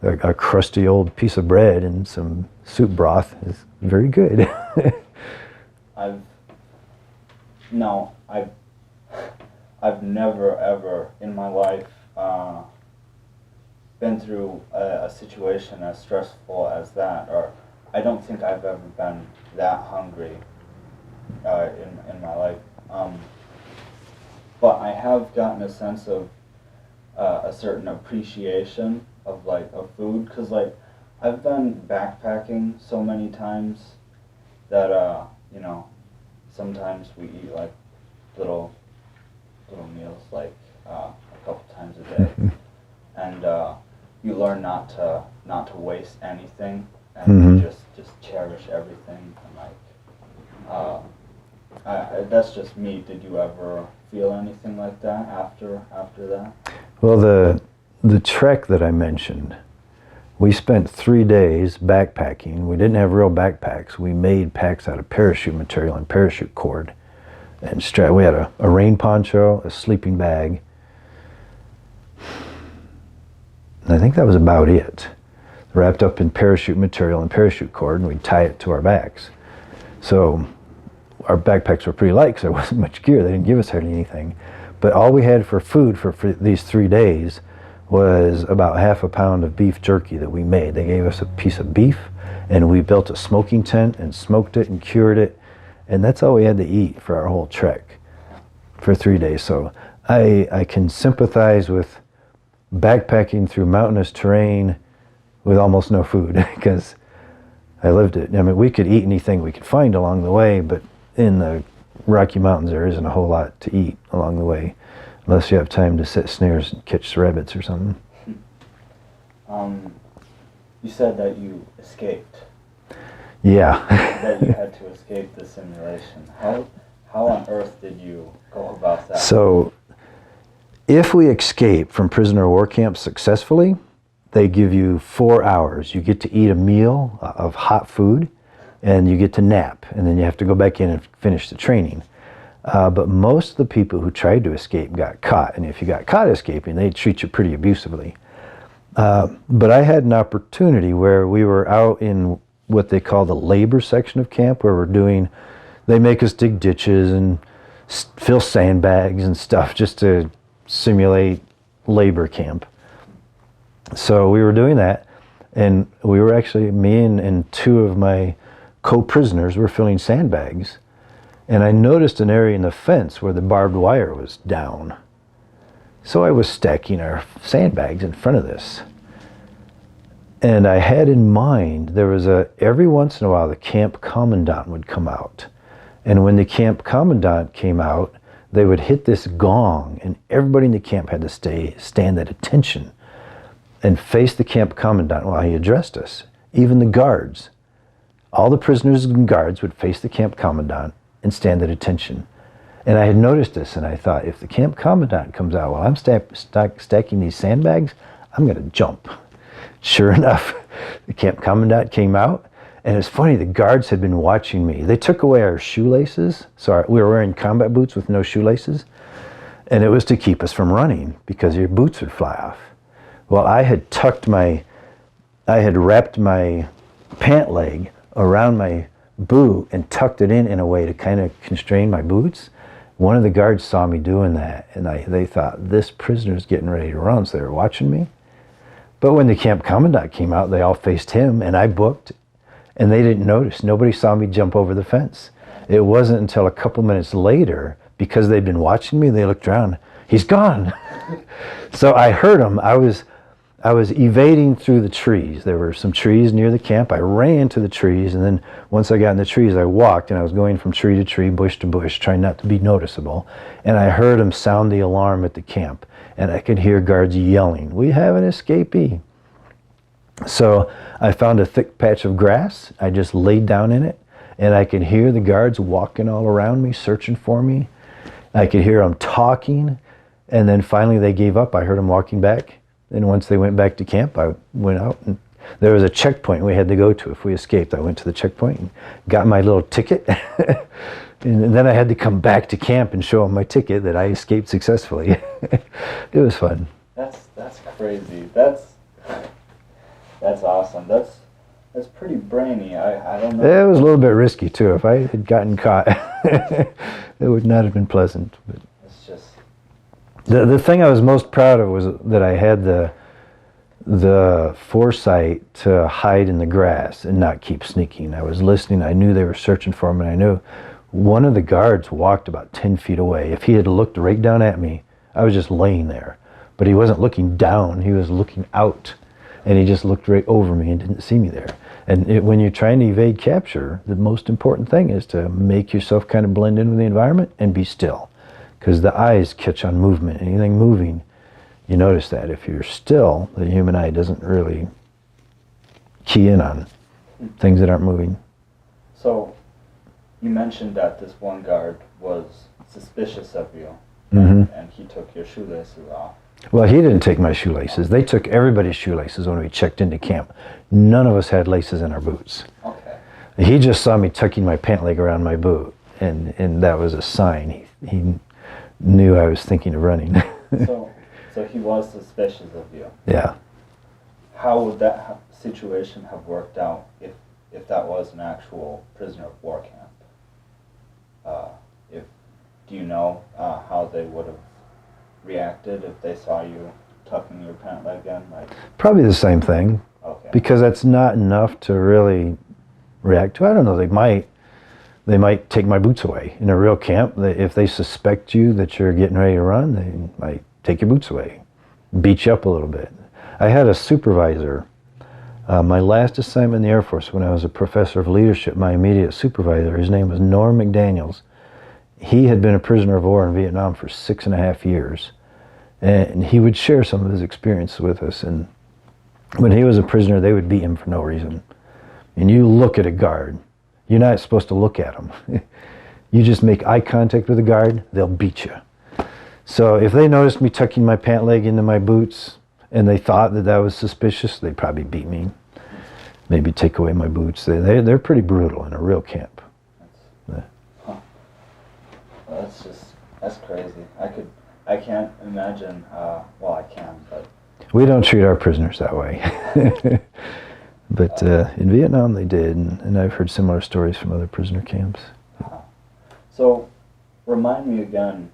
a crusty old piece of bread and some soup broth is very good. I've never ever in my life been through a situation as stressful as that, or I don't think I've ever been that hungry in my life. But I have gotten a sense of a certain appreciation of food, because I've been backpacking so many times that sometimes we eat little meals a couple times a day, and you learn not to waste anything, and to just cherish everything, and that's just me. Did you ever feel anything like that after that? Well, the trek that I mentioned, we spent 3 days backpacking. We didn't have real backpacks. We made packs out of parachute material and parachute cord. And we had a rain poncho, a sleeping bag. And I think that was about it. Wrapped up in parachute material and parachute cord, and we'd tie it to our backs. So our backpacks were pretty light because there wasn't much gear. They didn't give us hardly anything. But all we had for food for these 3 days was about half a pound of beef jerky that we made. They gave us a piece of beef, and we built a smoking tent and smoked it and cured it. And that's all we had to eat for our whole trek for 3 days. So I can sympathize with backpacking through mountainous terrain with almost no food, because I lived it. I mean, we could eat anything we could find along the way, but in the Rocky Mountains there isn't a whole lot to eat along the way, unless you have time to set snares and catch rabbits or something. You said that you escaped. Yeah. That you had to escape the simulation. How on earth did you go about that? So, if we escape from prisoner of war camps successfully, they give you 4 hours. You get to eat a meal of hot food, and you get to nap, and then you have to go back in and finish the training. But most of the people who tried to escape got caught, and if you got caught escaping, they'd treat you pretty abusively. But I had an opportunity where we were out in what they call the labor section of camp, where they make us dig ditches and fill sandbags and stuff just to simulate labor camp. So we were doing that, and we were actually, me and 2 of my co-prisoners were filling sandbags, and I noticed an area in the fence where the barbed wire was down. So I was stacking our sandbags in front of this. And I had in mind, every once in a while the camp commandant would come out. And when the camp commandant came out, they would hit this gong, and everybody in the camp had to stand at attention and face the camp commandant while he addressed us. Even the guards. All the prisoners and guards would face the camp commandant and stand at attention. And I had noticed this, and I thought, if the camp commandant comes out while I'm stacking these sandbags, I'm going to jump. Sure enough, the camp commandant came out, and it's funny, the guards had been watching me. They took away our shoelaces, so we were wearing combat boots with no shoelaces, and it was to keep us from running, because your boots would fly off. Well, I had wrapped my pant leg around my boot and tucked it in a way to kind of constrain my boots. One of the guards saw me doing that, and they thought, this prisoner's getting ready to run, so they were watching me. But when the camp commandant came out, they all faced him, and I booked, and they didn't notice. Nobody saw me jump over the fence. It wasn't until a couple minutes later, because they'd been watching me, they looked around, he's gone. So I heard him. I was evading through the trees. There were some trees near the camp. I ran to the trees, and then once I got in the trees, I walked, and I was going from tree to tree, bush to bush, trying not to be noticeable. And I heard him sound the alarm at the camp, and I could hear guards yelling, "We have an escapee." So I found a thick patch of grass. I just laid down in it, and I could hear the guards walking all around me, searching for me. I could hear them talking, and then finally they gave up. I heard them walking back. And once they went back to camp, I went out and There was a checkpoint we had to go to if we escaped. I went to the checkpoint and got my little ticket. And then I had to come back to camp and show them my ticket that I escaped successfully. It was fun. That's crazy. That's awesome. That's pretty brainy. I don't know. It was a little bit risky too. If I had gotten caught, it would not have been pleasant. But it's just the thing I was most proud of was that I had the foresight to hide in the grass and not keep sneaking. I was listening. I knew they were searching for me, and I knew one of the guards walked about 10 feet away. If he had looked right down at me, I was just laying there. But he wasn't looking down. He was looking out. And he just looked right over me and didn't see me there. And when you're trying to evade capture, the most important thing is to make yourself kind of blend in with the environment and be still. Because the eyes catch on movement. Anything moving, you notice that. If you're still, the human eye doesn't really key in on things that aren't moving. So, you mentioned that this one guard was suspicious of you, Mm-hmm. and he took your shoelaces off. Well, he didn't take my shoelaces. They took everybody's shoelaces when we checked into camp. None of us had laces in our boots. Okay. He just saw me tucking my pant leg around my boot, and that was a sign. He knew I was thinking of running. So he was suspicious of you. Yeah. How would that situation have worked out if that was an actual prisoner of war camp? Do you know how they would have reacted if they saw you tucking your pant leg in? Probably the same thing. Okay. Because that's not enough to really react to. I don't know. They might take my boots away in a real camp. If they suspect you that you're getting ready to run, they might take your boots away, beat you up a little bit. I had a supervisor. My last assignment in the Air Force, when I was a professor of leadership, my immediate supervisor, his name was Norm McDaniels. He had been a prisoner of war in Vietnam for 6.5 years. And he would share some of his experience with us. And when he was a prisoner, they would beat him for no reason. And you look at a guard. You're not supposed to look at them. You just make eye contact with a guard, they'll beat you. So if they noticed me tucking my pant leg into my boots and they thought that was suspicious, they'd probably beat me. Maybe take away my boots. They're pretty brutal in a real camp. That's crazy. I can't imagine. Well, I can, but we don't treat our prisoners that way. But in Vietnam they did, and I've heard similar stories from other prisoner camps. So, remind me again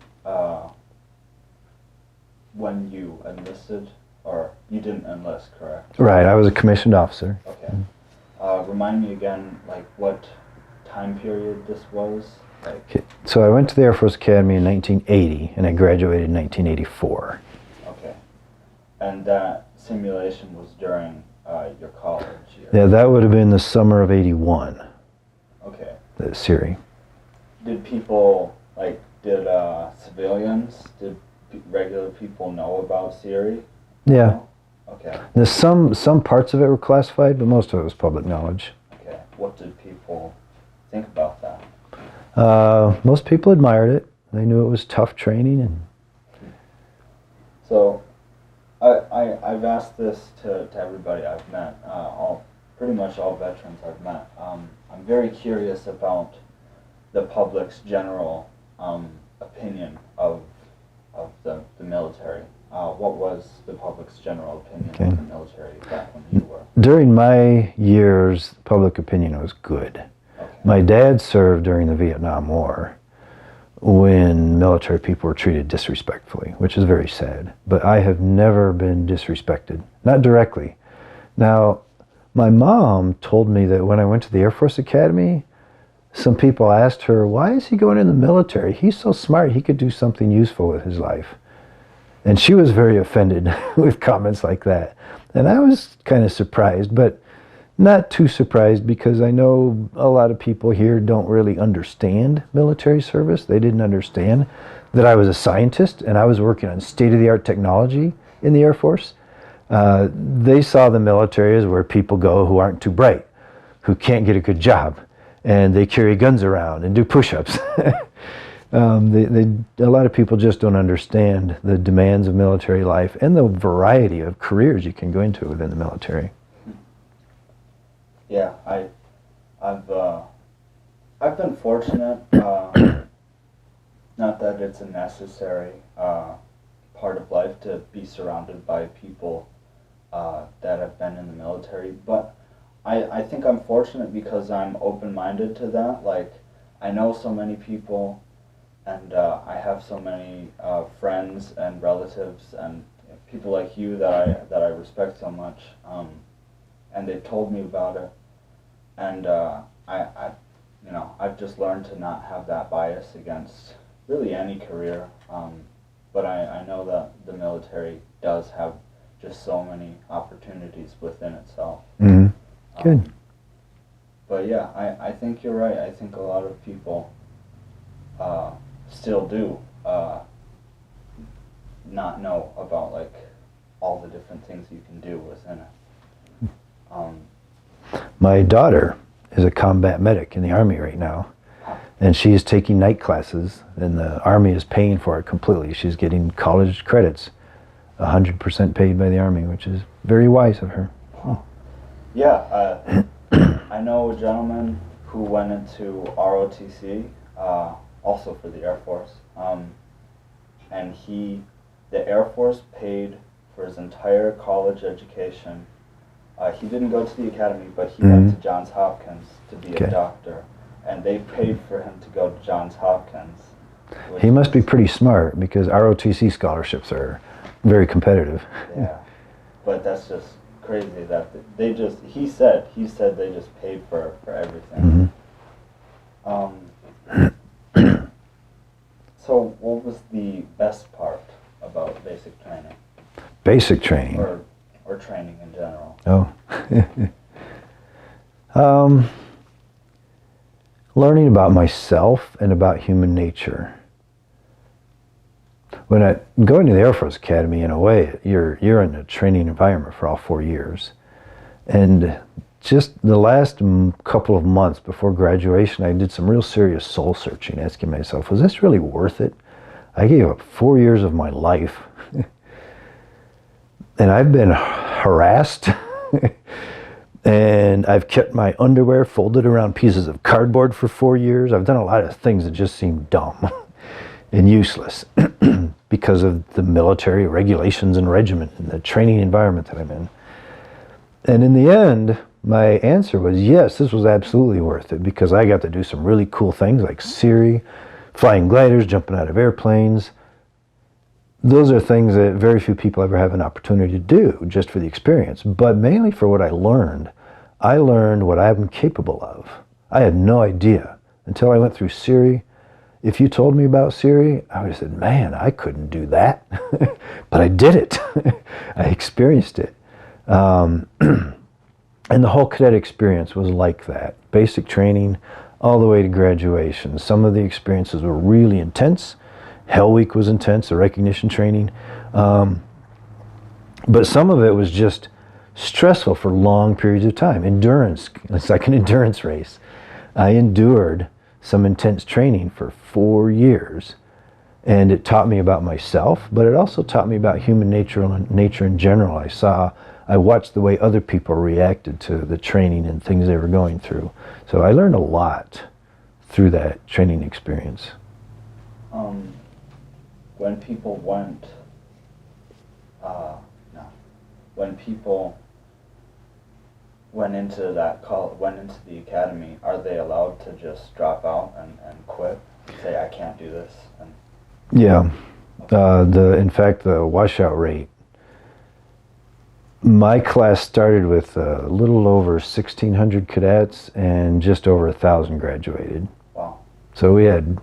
when you enlisted, or you didn't enlist, correct? Right, I was a commissioned officer. Okay. Remind me again, what time period this was? Okay. So I went to the Air Force Academy in 1980, and I graduated in 1984. Okay. And that simulation was during your college year? Yeah, that would have been the summer of 81. Okay. The Syria. Did people, did civilians, did regular people know about Syria? Yeah. No? Okay. There's some parts of it were classified, but most of it was public knowledge. Okay. What did people think about that? Most people admired it. They knew it was tough training. And so, I've asked this to everybody I've met, pretty much all veterans I've met. I'm very curious about the public's general opinion of the military. What was the public's general opinion of the military back when you were? During my years, public opinion was good. Okay. My dad served during the Vietnam War when military people were treated disrespectfully, which is very sad. But I have never been disrespected, not directly. Now, my mom told me that when I went to the Air Force Academy, some people asked her, why is he going in the military? He's so smart, he could do something useful with his life. And she was very offended with comments like that. And I was kind of surprised, but not too surprised, because I know a lot of people here don't really understand military service. They didn't understand that I was a scientist and I was working on state-of-the-art technology in the Air Force. They saw the military as where people go who aren't too bright, who can't get a good job, and they carry guns around and do push-ups. A lot of people just don't understand the demands of military life and the variety of careers you can go into within the military. Yeah, I've been fortunate. Not that it's a necessary part of life to be surrounded by people that have been in the military, but I think I'm fortunate because I'm open-minded to that. Like, I know so many people, and I have so many friends and relatives and people like you that I respect so much, and they've told me about it, and I've just learned to not have that bias against really any career, but I know that the military does have just so many opportunities within itself. Mm-hmm. Good. But yeah, I think you're right. I think a lot of people still do not know about like all the different things you can do within it. My daughter is a combat medic in the Army right now, and she is taking night classes, and the Army is paying for it completely. She's getting college credits, 100% paid by the Army, which is very wise of her. Yeah, I know a gentleman who went into ROTC, also for the Air Force, and the Air Force paid for his entire college education. He didn't go to the academy, but he went to Johns Hopkins to be a doctor, and they paid for him to go to Johns Hopkins. He must be pretty smart because ROTC scholarships are very competitive. Yeah, but that's just crazy that he said they just paid for everything. So what was the best part about basic training? Basic training? Or training in general? Oh. Learning about myself and about human nature. When I go into the Air Force Academy, in a way, you're in a training environment for all 4 years. And just the last couple of months before graduation, I did some real serious soul searching, asking myself, was this really worth it? I gave up 4 years of my life. And I've been harassed. And I've kept my underwear folded around pieces of cardboard for 4 years. I've done a lot of things that just seem dumb and useless because of the military regulations and regiment and the training environment that I'm in. And in the end, my answer was yes, this was absolutely worth it because I got to do some really cool things like Siri, flying gliders, jumping out of airplanes. Those are things that very few people ever have an opportunity to do just for the experience, but mainly for what I learned. I learned what I'm capable of. I had no idea until I went through Siri. If you told me about Siri, I would have said, man, I couldn't do that. But I did it. I experienced it. And the whole cadet experience was like that. Basic training all the way to graduation. Some of the experiences were really intense. Hell Week was intense, the recognition training. But some of it was just stressful for long periods of time. Endurance, it's like an endurance race. I endured some intense training for 4 years. And it taught me about myself, but it also taught me about human nature in general. I watched the way other people reacted to the training and things they were going through. So I learned a lot through that training experience. When people went into the academy, are they allowed to just drop out and quit? Say, I can't do this? Yeah. In fact, the washout rate, my class started with a little over 1,600 cadets and just over 1,000 graduated. Wow. So we had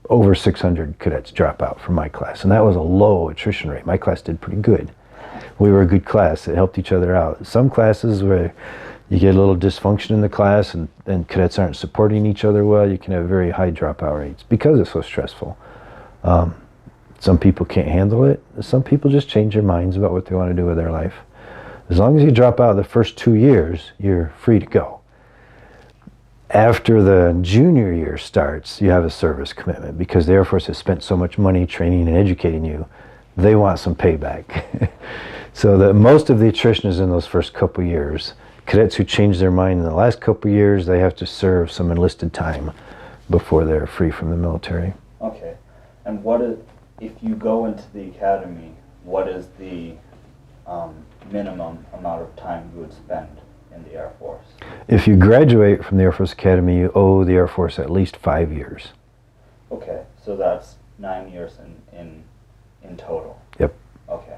over 600 cadets drop out from my class, and that was a low attrition rate. My class did pretty good. We were a good class. It helped each other out. Some classes where you get a little dysfunction in the class and cadets aren't supporting each other well, you can have very high dropout rates because it's so stressful. Some people can't handle it. Some people just change their minds about what they want to do with their life. As long as you drop out the first 2 years, you're free to go. After the junior year starts, you have a service commitment because the Air Force has spent so much money training and educating you. They want some payback. So most of the attrition is in those first couple years. cadets who change their mind in the last couple of years, they have to serve some enlisted time before they're free from the military. Okay. And what is, if you go into the academy, what is the minimum amount of time you would spend in the Air Force? If you graduate from the Air Force Academy, you owe the Air Force at least 5 years. Okay, so that's 9 years in total. Yep. Okay.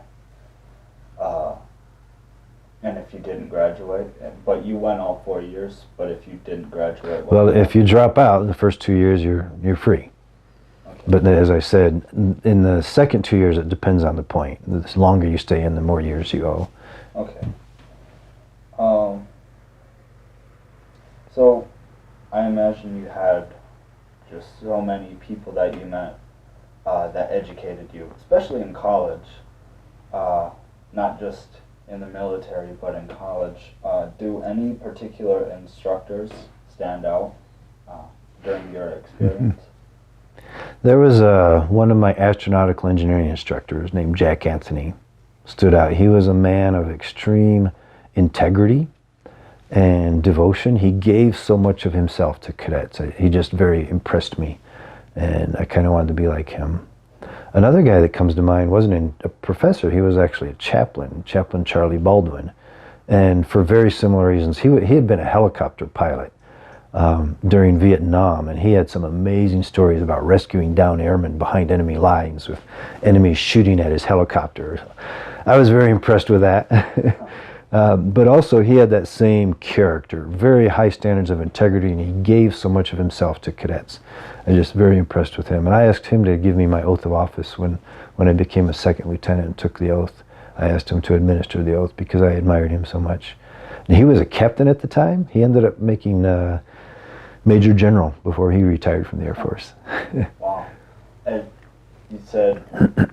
And if you didn't graduate, but you went all 4 years, but if you didn't graduate, what Well, if you drop out in the first 2 years, you're free. Okay. But as I said, in the second 2 years, it depends on the point. The longer you stay in, the more years you owe. Okay. So, I imagine you had just so many people that you met that educated you, especially in college, not just in the military, but in college. Do any particular instructors stand out during your experience? There was one of my astronautical engineering instructors named Jack Anthony stood out. He was a man of extreme integrity and devotion. He gave so much of himself to cadets. He just very impressed me, and I kind of wanted to be like him. Another guy that comes to mind wasn't a professor. He was actually a chaplain, Chaplain Charlie Baldwin, and for very similar reasons. He had been a helicopter pilot during Vietnam, and he had some amazing stories about rescuing downed airmen behind enemy lines with enemies shooting at his helicopter. I was very impressed with that. But also he had that same character, very high standards of integrity, and he gave so much of himself to cadets. I was just very impressed with him. And I asked him to give me my oath of office when I became a second lieutenant and took the oath. I asked him to administer the oath because I admired him so much. And he was a captain at the time. He ended up making Major General before he retired from the Air Force. Wow. And you said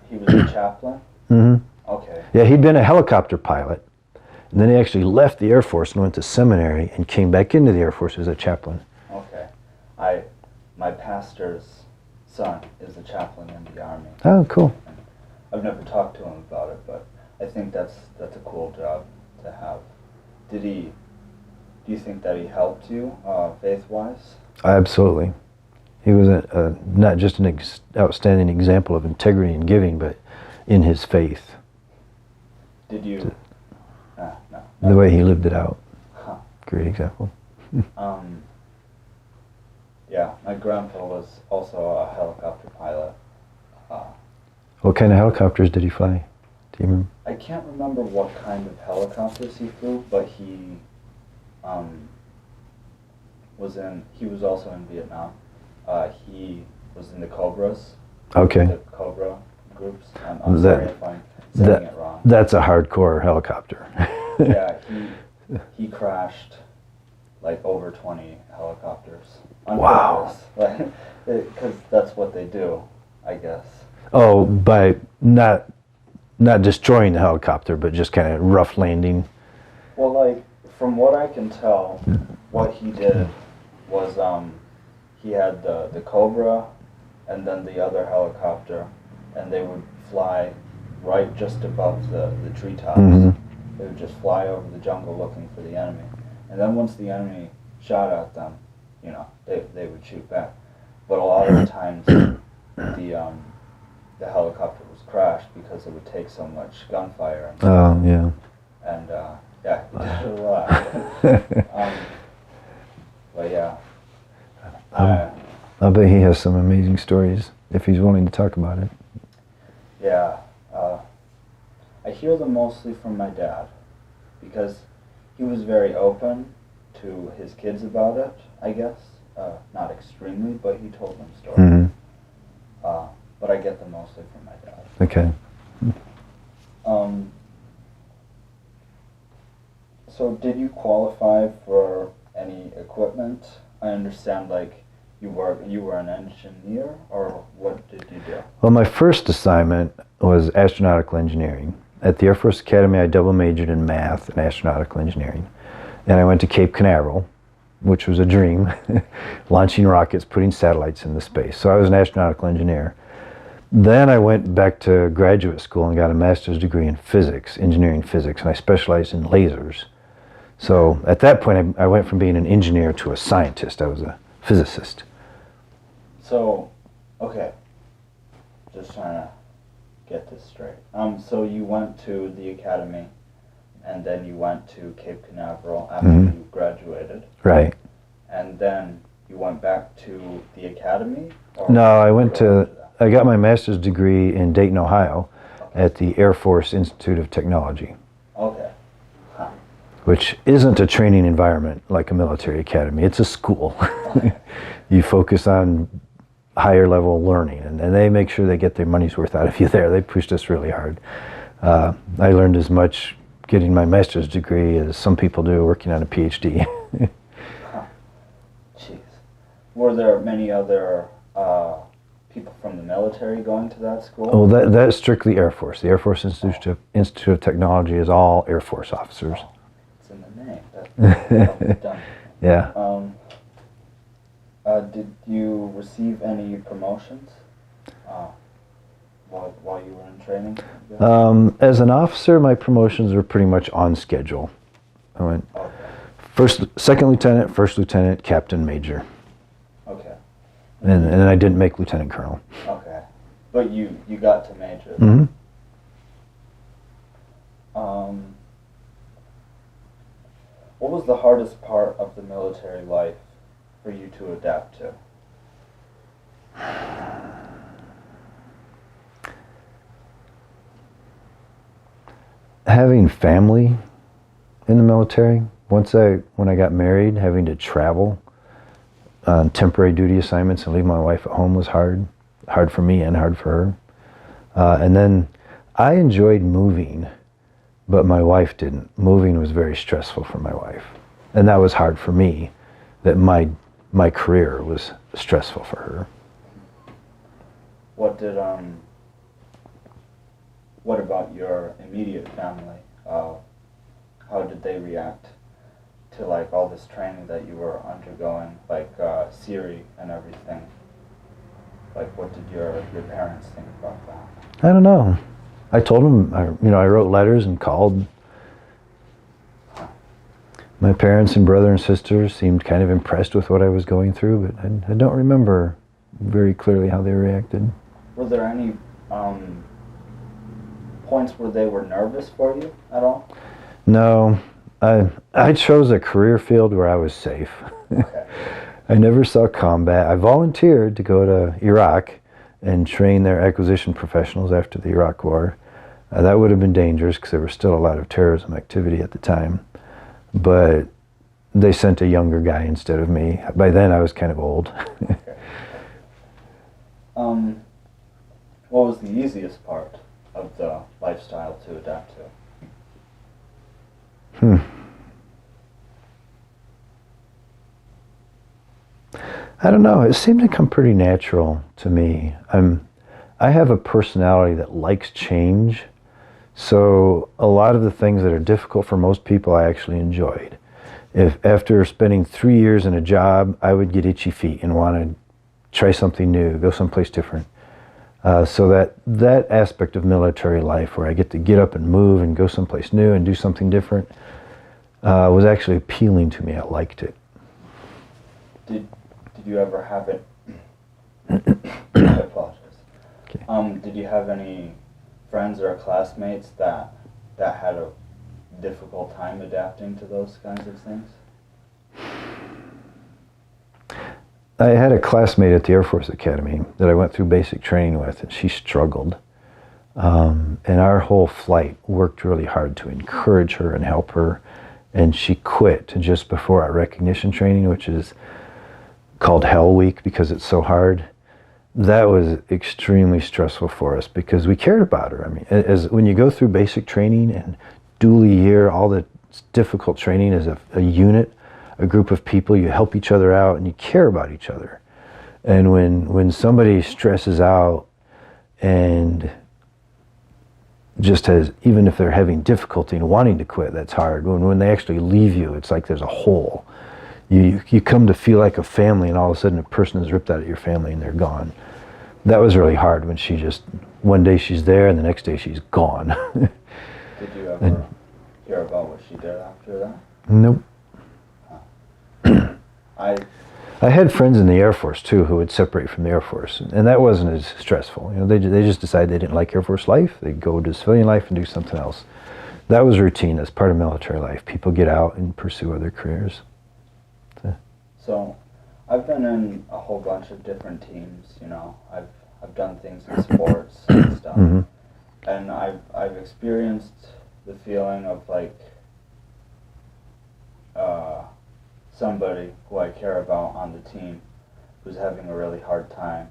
he was a chaplain? Mm-hmm. Okay. Yeah, he'd been a helicopter pilot. And then he actually left the Air Force and went to seminary and came back into the Air Force as a chaplain. Okay. My pastor's son is a chaplain in the Army. Oh, cool. And I've never talked to him about it, but I think that's a cool job to have. Do you think that he helped you faith-wise? Absolutely. He was not just an outstanding example of integrity and giving, but in his faith. Did you... No. The way he lived it out. Huh. Great example. Yeah, my grandpa was also a helicopter pilot. What kind of helicopters did he fly? Do you remember? I can't remember what kind of helicopters he flew, but he was also in Vietnam. He was in the Cobras. Okay. The Cobra groups. I'm sorry if I'm saying it wrong. That's a hardcore helicopter. Yeah, he crashed like over 20 helicopters on purpose. Because that's what they do, I guess. Oh, by not destroying the helicopter, but just kind of rough landing. Well, like, from what I can tell, what he did was he had the Cobra and then the other helicopter, and they would fly right just above the treetops. Mm-hmm. They would just fly over the jungle looking for the enemy. And then once the enemy shot at them, they would shoot back. But a lot of the times, the helicopter was crashed because it would take so much gunfire. And yeah. And, yeah, he did it a lot. But yeah. I bet he has some amazing stories, if he's willing to talk about it. Yeah. I hear them mostly from my dad, because he was very open to his kids about it, I guess. Not extremely, but he told them stories. Mm-hmm. But I get them mostly from my dad. Okay. So did you qualify for any equipment? I understand, like, you were an engineer, or what did you do? Well, my first assignment was astronautical engineering. At the Air Force Academy, I double majored in math and astronautical engineering. And I went to Cape Canaveral, which was a dream, launching rockets, putting satellites into space. So I was an astronautical engineer. Then I went back to graduate school and got a master's degree in physics, engineering physics, and I specialized in lasers. So at that point, I went from being an engineer to a scientist. I was a physicist. So, okay, just trying to get this straight. So you went to the academy, and then you went to Cape Canaveral after you graduated. Right. And then you went back to the academy? Or no, I got my master's degree in Dayton, Ohio, at the Air Force Institute of Technology. Okay. Huh. Which isn't a training environment like a military academy. It's a school. Okay. You focus on higher level learning, and they make sure they get their money's worth out of you there. They pushed us really hard. I learned as much getting my master's degree as some people do working on a PhD. Huh. Jeez. Were there many other people from the military going to that school? Oh, that's strictly Air Force. The Air Force Institute of Technology is all Air Force officers. Oh, it's in the name. That's done. Yeah. Did you receive any promotions while you were in training? As an officer, my promotions were pretty much on schedule. I went second lieutenant, first lieutenant, captain, major. Okay. And I didn't make lieutenant colonel. Okay. But you got to major. Mm-hmm. What was the hardest part of the military life for you to adapt to? Having family in the military. When I got married, having to travel on temporary duty assignments and leave my wife at home was hard for me and hard for her. And then I enjoyed moving, but my wife didn't. Moving was very stressful for my wife, and that was hard for me. That my career was stressful for her. What about your immediate family? How did they react to like all this training that you were undergoing, like Siri and everything? Like, what did your parents think about that? I don't know. I told them, I wrote letters and called. My parents and brother and sister seemed kind of impressed with what I was going through, but I don't remember very clearly how they reacted. Were there any points where they were nervous for you at all? No. I chose a career field where I was safe. Okay. I never saw combat. I volunteered to go to Iraq and train their acquisition professionals after the Iraq War. That would have been dangerous because there was still a lot of terrorism activity at the time. But they sent a younger guy instead of me. By then I was kind of old. Okay. What was the easiest part of the lifestyle to adapt to? I don't know. It seemed to come pretty natural to me. I have a personality that likes change, so a lot of the things that are difficult for most people I actually enjoyed. If after spending 3 years in a job, I would get itchy feet and want to try something new, go someplace different. So that aspect of military life where I get to get up and move and go someplace new and do something different was actually appealing to me. I liked it. Did you ever have it? I apologize. Okay. Did you have any friends or classmates that had a difficult time adapting to those kinds of things? I had a classmate at the Air Force Academy that I went through basic training with, and she struggled. And our whole flight worked really hard to encourage her and help her. And she quit just before our recognition training, which is called Hell Week because it's so hard. That was extremely stressful for us because we cared about her. I mean, when you go through basic training and dual year, all the difficult training as a unit, a group of people, you help each other out and you care about each other. And when somebody stresses out and just has, even if they're having difficulty and wanting to quit, that's hard. When they actually leave you, it's like there's a hole. You come to feel like a family, and all of a sudden a person is ripped out of your family and they're gone. That was really hard when she just, one day she's there and the next day she's gone. Did you ever hear about what she did after that? Nope. I I had friends in the Air Force too who would separate from the Air Force, and that wasn't as stressful. You know, they just decided they didn't like Air Force life. They'd go to civilian life and do something else. That was routine. That's part of military life. People get out and pursue other careers. So, I've been in a whole bunch of different teams. You know, I've done things in sports and stuff, and I've experienced the feeling of like somebody who I care about on the team who's having a really hard time,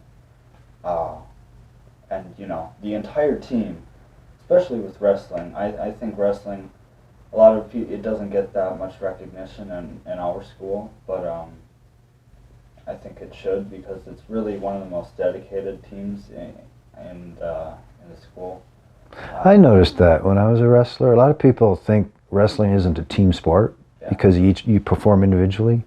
and you know, the entire team, especially with wrestling. I think wrestling, a lot of people, it doesn't get that much recognition in our school, but I think it should, because it's really one of the most dedicated teams in the school. I noticed that when I was a wrestler. A lot of people think wrestling isn't a team sport because you perform individually,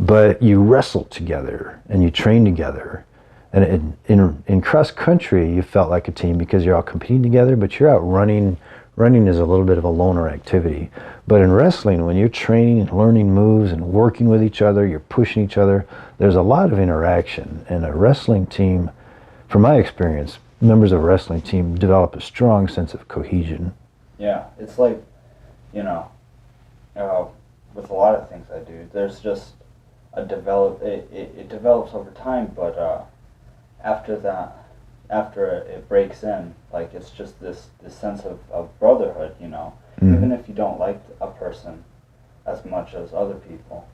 but you wrestle together and you train together. And in cross country, you felt like a team because you're all competing together, but you're out running. Running is a little bit of a loner activity. But in wrestling, when you're training and learning moves and working with each other, you're pushing each other, there's a lot of interaction. And a wrestling team, from my experience, members of a wrestling team develop a strong sense of cohesion. Yeah, it's like, you know, with a lot of things I do, there's just it develops over time, but after it breaks in, like, it's just this sense of brotherhood, you know. Even if you don't like a person as much as other people,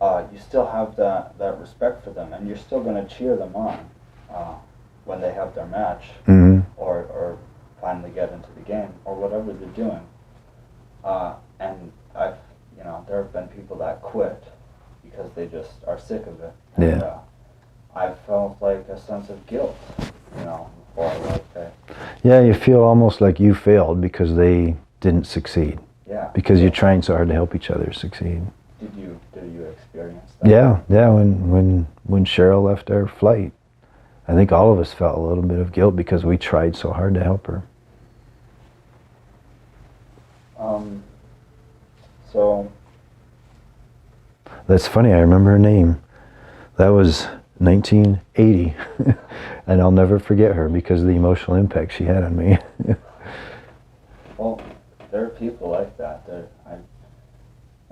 you still have that respect for them, and you're still going to cheer them on when they have their match, or finally get into the game, or whatever they're doing. And there have been people that quit because they just are sick of it. And, I felt like a sense of guilt, you know, before, like, yeah, you feel almost like you failed because they didn't succeed. Yeah. Because you're trying so hard to help each other succeed. Did you experience that? Yeah. When Cheryl left our flight, I think all of us felt a little bit of guilt because we tried so hard to help her. So. That's funny. I remember her name. That was 1980, and I'll never forget her because of the emotional impact she had on me. Well, there are people like that.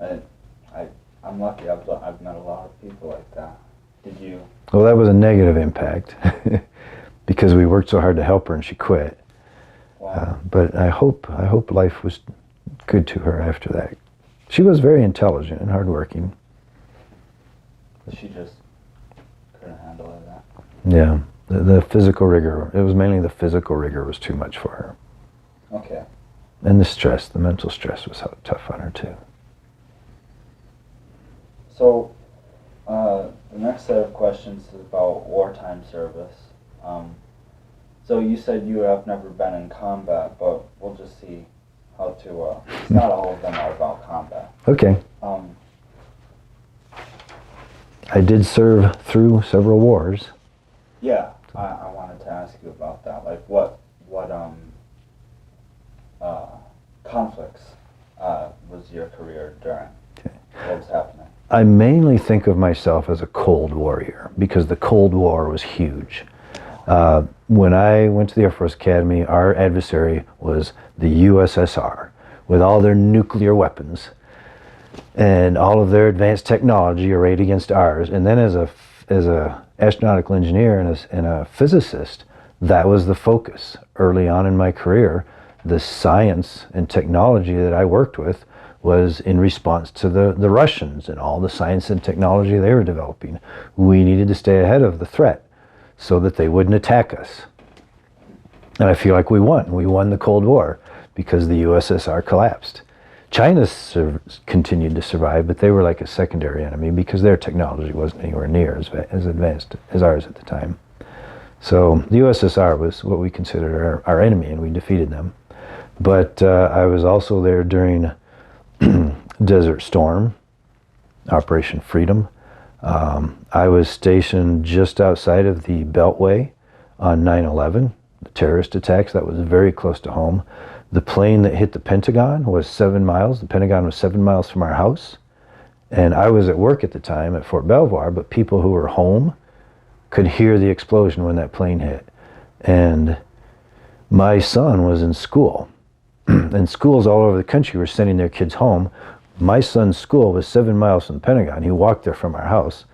I'm lucky. I've met a lot of people like that. Did you? Well, that was a negative impact because we worked so hard to help her and she quit. Wow. But I hope life was good to her after that. She was very intelligent and hardworking. She just couldn't handle that. Yeah, the physical rigor. It was mainly the physical rigor was too much for her. Okay. And the mental stress was tough on her too. So, the next set of questions is about wartime service. So you said you have never been in combat, but we'll just see how to, not all of them are about combat. Okay. I did serve through several wars. Yeah, I wanted to ask you about that. Like, what conflicts was your career during? Okay. What was happening? I mainly think of myself as a Cold Warrior because the Cold War was huge. When I went to the Air Force Academy, our adversary was the USSR with all their nuclear weapons and all of their advanced technology arrayed against ours. And then as a astronautical engineer and a physicist, that was the focus early on in my career. The science and technology that I worked with was in response to the Russians and all the science and technology they were developing. We needed to stay ahead of the threat so that they wouldn't attack us. And I feel like we won. We won the Cold War because the USSR collapsed. China continued to survive, but they were like a secondary enemy because their technology wasn't anywhere near as advanced as ours at the time. So the USSR was what we considered our enemy, and we defeated them. But I was also there during Desert Storm, Operation Freedom. I was stationed just outside of the Beltway on 9/11 the terrorist attacks. That was very close to home. The plane that hit the Pentagon was 7 miles. The Pentagon was 7 miles from our house. And I was at work at the time at Fort Belvoir, but people who were home could hear the explosion when that plane hit. And my son was in school. And schools all over the country were sending their kids home. My son's school was 7 miles from the Pentagon. He walked there from our house.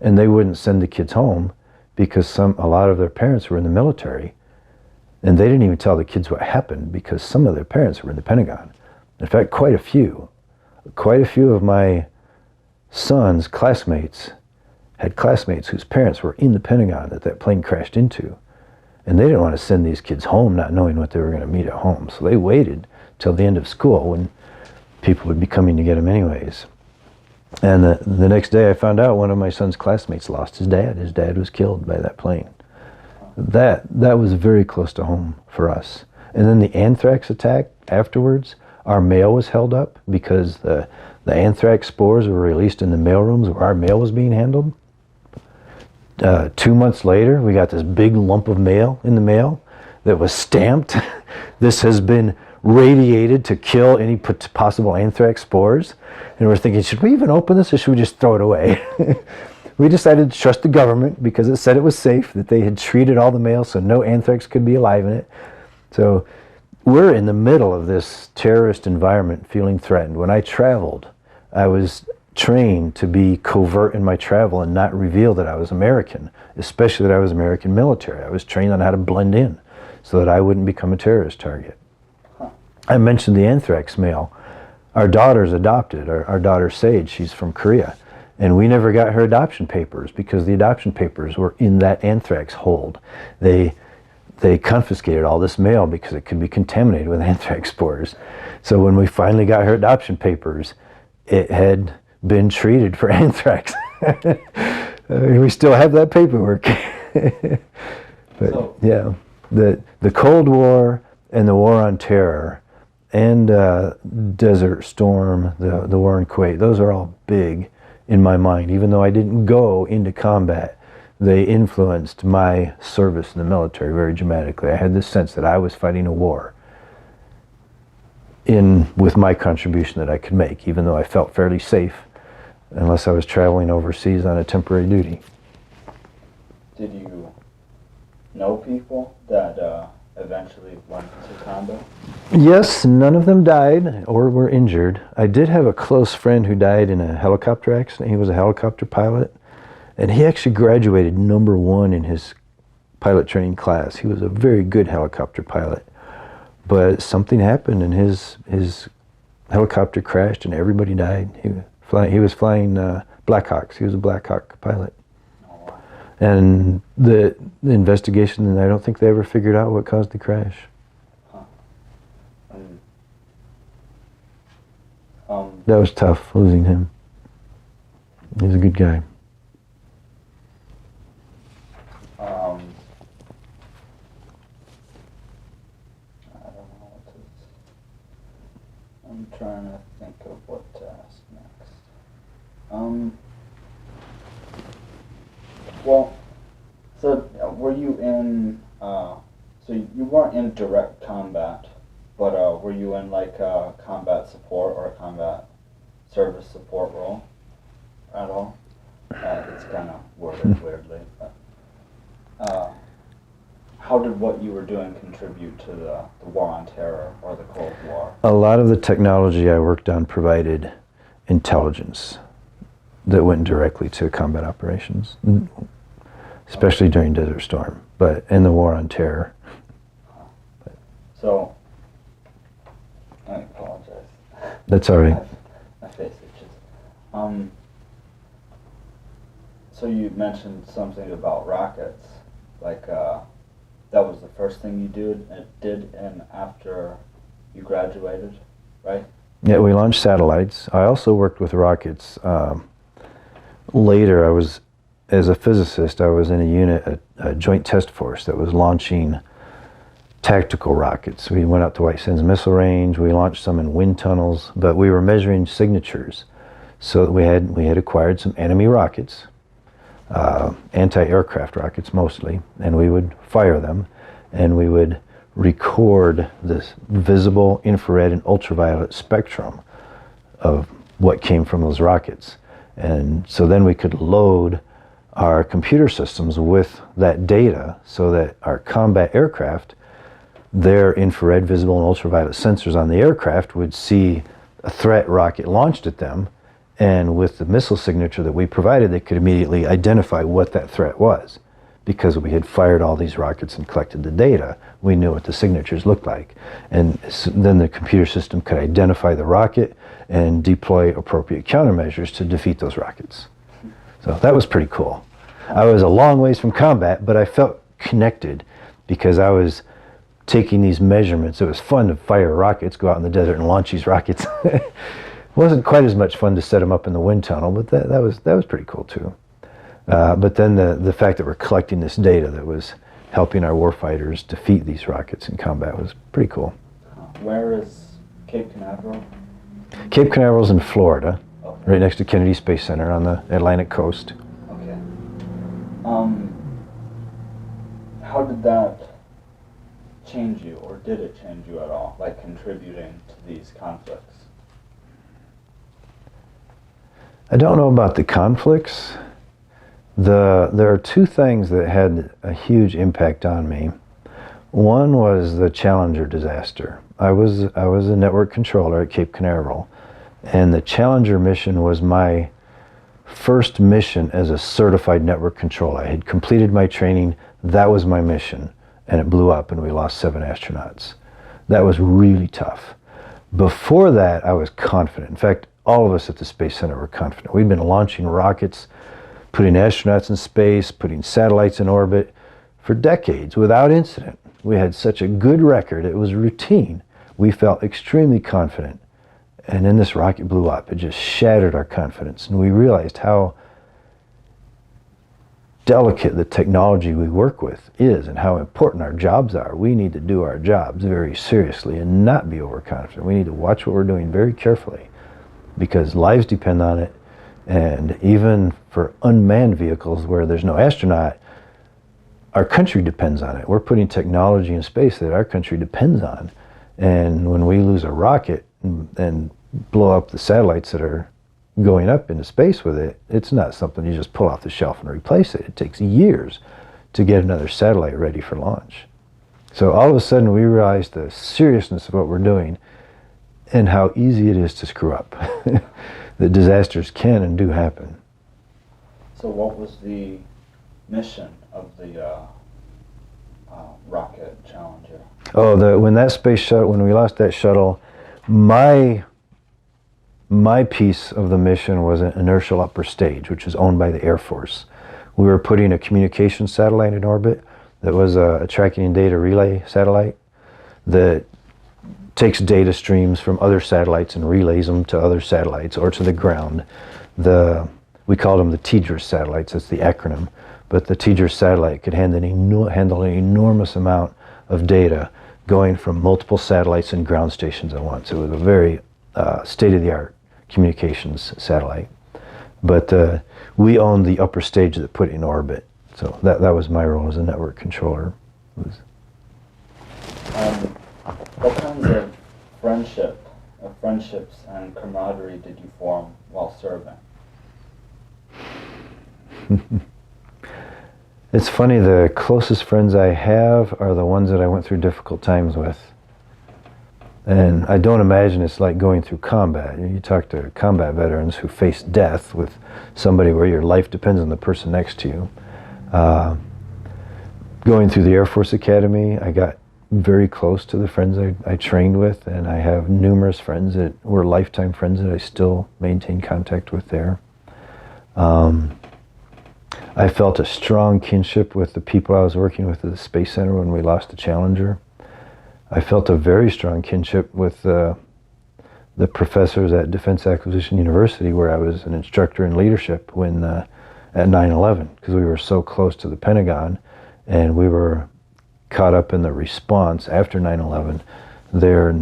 And they wouldn't send the kids home because a lot of their parents were in the military. And they didn't even tell the kids what happened because some of their parents were in the Pentagon. In fact, quite a few of my son's classmates had classmates whose parents were in the Pentagon that plane crashed into. And they didn't want to send these kids home not knowing what they were going to meet at home. So they waited till the end of school when people would be coming to get them anyways. And the next day I found out one of my son's classmates lost his dad. His dad was killed by that plane. That was very close to home for us. And then the Anthrax attack afterwards, our mail was held up because the anthrax spores were released in the mailrooms where our mail was being handled. 2 months later, we got this big lump of mail in the mail that was stamped. This has been radiated to kill any possible anthrax spores. And we're thinking, should we even open this or should we just throw it away? We decided to trust the government because it said it was safe, that they had treated all the mail so no anthrax could be alive in it. So we're in the middle of this terrorist environment feeling threatened. When I traveled, I was trained to be covert in my travel and not reveal that I was American, especially that I was American military. I was trained on how to blend in so that I wouldn't become a terrorist target. I mentioned the anthrax mail. Our daughter's adopted, our daughter Sage, she's from Korea. And we never got her adoption papers because the adoption papers were in that anthrax hold. They confiscated all this mail because it could be contaminated with anthrax spores. So when we finally got her adoption papers, it had been treated for anthrax. We still have that paperwork. But so, yeah, the Cold War and the War on Terror and Desert Storm, the war in Kuwait, those are all big in my mind. Even though I didn't go into combat, they influenced my service in the military very dramatically. I had this sense that I was fighting a war with my contribution that I could make, even though I felt fairly safe, unless I was traveling overseas on a temporary duty. Did you know people that eventually went into combat? Yes, none of them died or were injured. I did have a close friend who died in a helicopter accident. He was a helicopter pilot, and he actually graduated #1 in his pilot training class. He was a very good helicopter pilot. But something happened and his helicopter crashed and everybody died. He was flying Blackhawks. He was a Blackhawk pilot. And the investigation, and I don't think they ever figured out what caused the crash. That was tough, losing him. He's a good guy. I'm trying to think of what to ask next. Well, so were you in, so you weren't in direct combat, but were you in like combat support or a combat service support role at all? It's kind of worded weirdly, but how did what you were doing contribute to the War on Terror or the Cold War? A lot of the technology I worked on provided intelligence that went directly to combat operations, especially during Desert Storm, but in the War on Terror. So, I apologize. That's all right. My face itches. So you mentioned something about rockets, like that was the first thing you did and after you graduated, right? Yeah, we launched satellites. I also worked with rockets. Later, as a physicist, I was in a unit, a joint test force that was launching tactical rockets. We went out to White Sands Missile Range. We launched some in wind tunnels, but we were measuring signatures. So we had acquired some enemy rockets, anti-aircraft rockets mostly, and we would fire them. and we would record this visible, infrared, and ultraviolet spectrum of what came from those rockets. And so then we could load our computer systems with that data so that our combat aircraft, their infrared, visible, and ultraviolet sensors on the aircraft would see a threat rocket launched at them, and with the missile signature that we provided, they could immediately identify what that threat was. Because we had fired all these rockets and collected the data, we knew what the signatures looked like. And then the computer system could identify the rocket and deploy appropriate countermeasures to defeat those rockets. So that was pretty cool. I was a long ways from combat, but I felt connected because I was taking these measurements. It was fun to fire rockets, go out in the desert and launch these rockets. It wasn't quite as much fun to set them up in the wind tunnel, but that was pretty cool too. But then the fact that we're collecting this data that was helping our warfighters defeat these rockets in combat was pretty cool. Where is Cape Canaveral? Cape Canaveral's in Florida, Okay. right next to Kennedy Space Center on the Atlantic coast. Okay. How did that change you, or did it change you at all, like contributing to these conflicts? I don't know about the conflicts. There are two things that had a huge impact on me. One was the Challenger disaster. I was a network controller at Cape Canaveral, and the Challenger mission was my first mission as a certified network controller. I had completed my training. That was my mission, and it blew up, and we lost 7 astronauts. That was really tough. Before that, I was confident. In fact, all of us at the Space Center were confident. We'd been launching rockets, putting astronauts in space, putting satellites in orbit for decades without incident. We had such a good record, it was routine. We felt extremely confident. And then this rocket blew up. It just shattered our confidence. And we realized how delicate the technology we work with is and how important our jobs are. We need to do our jobs very seriously and not be overconfident. We need to watch what we're doing very carefully because lives depend on it. And even for unmanned vehicles where there's no astronaut, our country depends on it. We're putting technology in space that our country depends on. And when we lose a rocket and blow up the satellites that are going up into space with it, it's not something you just pull off the shelf and replace it. It takes years to get another satellite ready for launch. So all of a sudden we realized the seriousness of what we're doing and how easy it is to screw up. The disasters can and do happen. So what was the mission of the rocket Challenger? Oh, when that space shuttle, when we lost that shuttle, my piece of the mission was an inertial upper stage, which is owned by the Air Force. We were putting a communication satellite in orbit that was a tracking and data relay satellite that takes data streams from other satellites and relays them to other satellites or to the ground. We called them the TDRS satellites, that's the acronym, but the TDRS satellite could handle an enormous amount of data going from multiple satellites and ground stations at once. It was a very state-of-the-art communications satellite. But we owned the upper stage that put it in orbit. So that was my role as a network controller. What kinds of friendships and camaraderie did you form while serving? It's funny, the closest friends I have are the ones that I went through difficult times with. And I don't imagine it's like going through combat. You talk to combat veterans who face death with somebody where your life depends on the person next to you. Going through the Air Force Academy, I got very close to the friends I trained with, and I have numerous friends that were lifetime friends that I still maintain contact with there. I felt a strong kinship with the people I was working with at the Space Center when we lost the Challenger. I felt a very strong kinship with the professors at Defense Acquisition University, where I was an instructor in leadership when at 9/11, because we were so close to the Pentagon, and we were caught up in the response after 9/11 there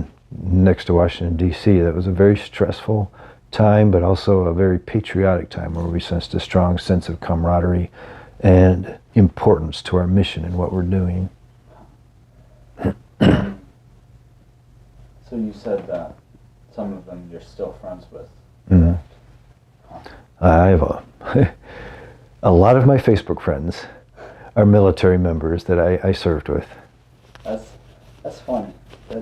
next to Washington, D.C. That was a very stressful time, but also a very patriotic time where we sensed a strong sense of camaraderie and importance to our mission and what we're doing. So you said that some of them you're still friends with. Mhm. Huh. I have a lot of my Facebook friends are military members that I served with. That's funny. I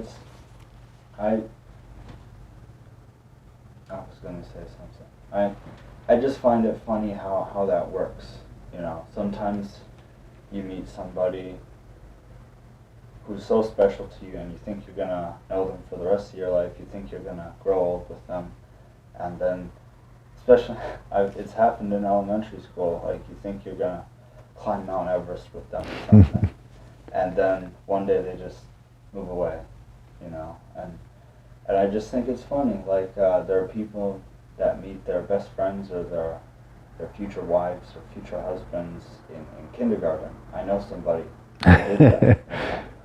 was going to say something. I just find it funny how that works. You know, sometimes you meet somebody who's so special to you and you think you're going to know them for the rest of your life. You think you're going to grow old with them. And then, especially, it's happened in elementary school. Like, you think you're going to climb Mount Everest with them or something. And then one day they just move away, you know. And I just think it's funny. Like, there are people that meet their best friends or their future wives or future husbands in kindergarten. I know somebody who did that. You know?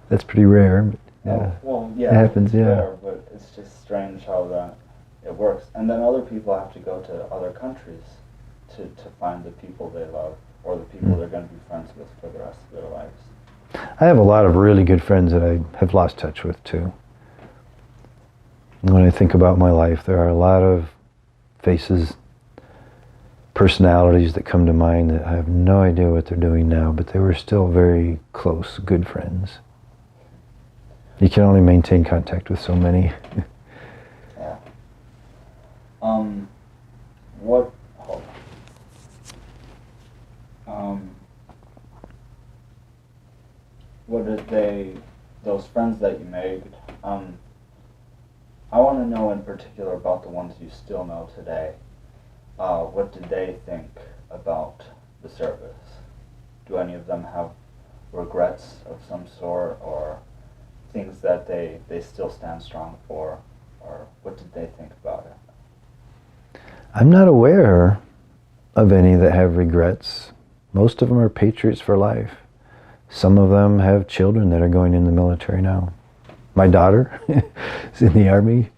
That's pretty rare. But yeah. Oh, well, yeah, it happens. it's Yeah, rare, but it's just strange how that it works. And then other people have to go to other countries to find the people they love or the people they're going to be friends with for the rest of their lives. I have a lot of really good friends that I have lost touch with too. When I think about my life, there are a lot of faces, personalities that come to mind that I have no idea what they're doing now, but they were still very close, good friends. You can only maintain contact with so many. Yeah. What? Hold on. What did those friends that you made? I want to know in particular about the ones you still know today. What did they think about the service? Do any of them have regrets of some sort, or things that they still stand strong for, or what did they think about it? I'm not aware of any that have regrets. Most of them are patriots for life. Some of them have children that are going in the military now. My daughter is in the Army.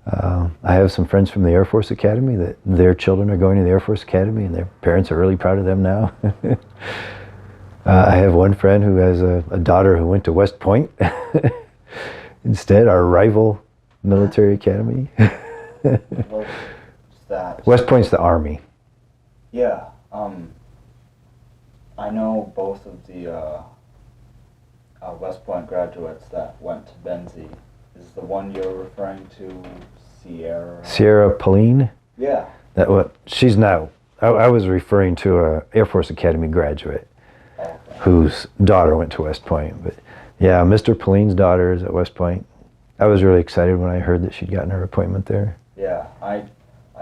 I have some friends from the Air Force Academy that their children are going to the Air Force Academy and their parents are really proud of them now. I have one friend who has a daughter who went to West Point instead, our rival military academy. What's that? West Point's the Army. Yeah. I know both of the West Point graduates that went to Benzie. Is the one you're referring to Sierra Pauline? Yeah. She's now. I was referring to a Air Force Academy graduate whose daughter went to West Point. But yeah, Mr. Pauline's daughter is at West Point. I was really excited when I heard that she'd gotten her appointment there. Yeah, I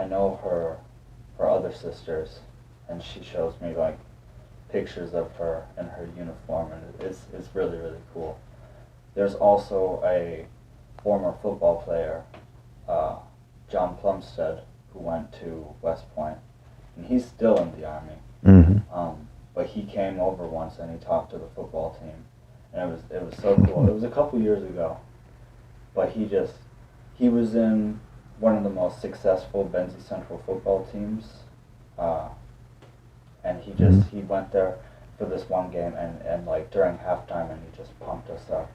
know her other sisters, and she shows me like pictures of her in her uniform, and it's really, really cool. There's also a former football player, John Plumstead, who went to West Point, and he's still in the Army. Mm-hmm. But he came over once and he talked to the football team, and it was so cool. It was a couple years ago, but he was in one of the most successful Benzie Central football teams, and he went there for this one game and like during halftime, and he just pumped us up.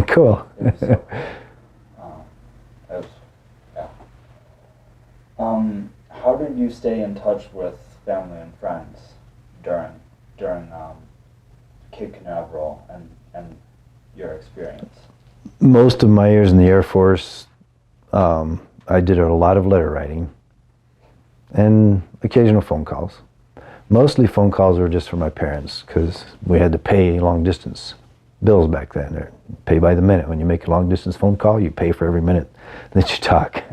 Cool. It was so cool. It was, yeah. How did you stay in touch with family and friends during Cape Canaveral and your experience? Most of my years in the Air Force, I did a lot of letter writing and occasional phone calls. Mostly phone calls were just for my parents because we had to pay long distance bills back then. Or pay by the minute. When you make a long distance phone call, you pay for every minute that you talk.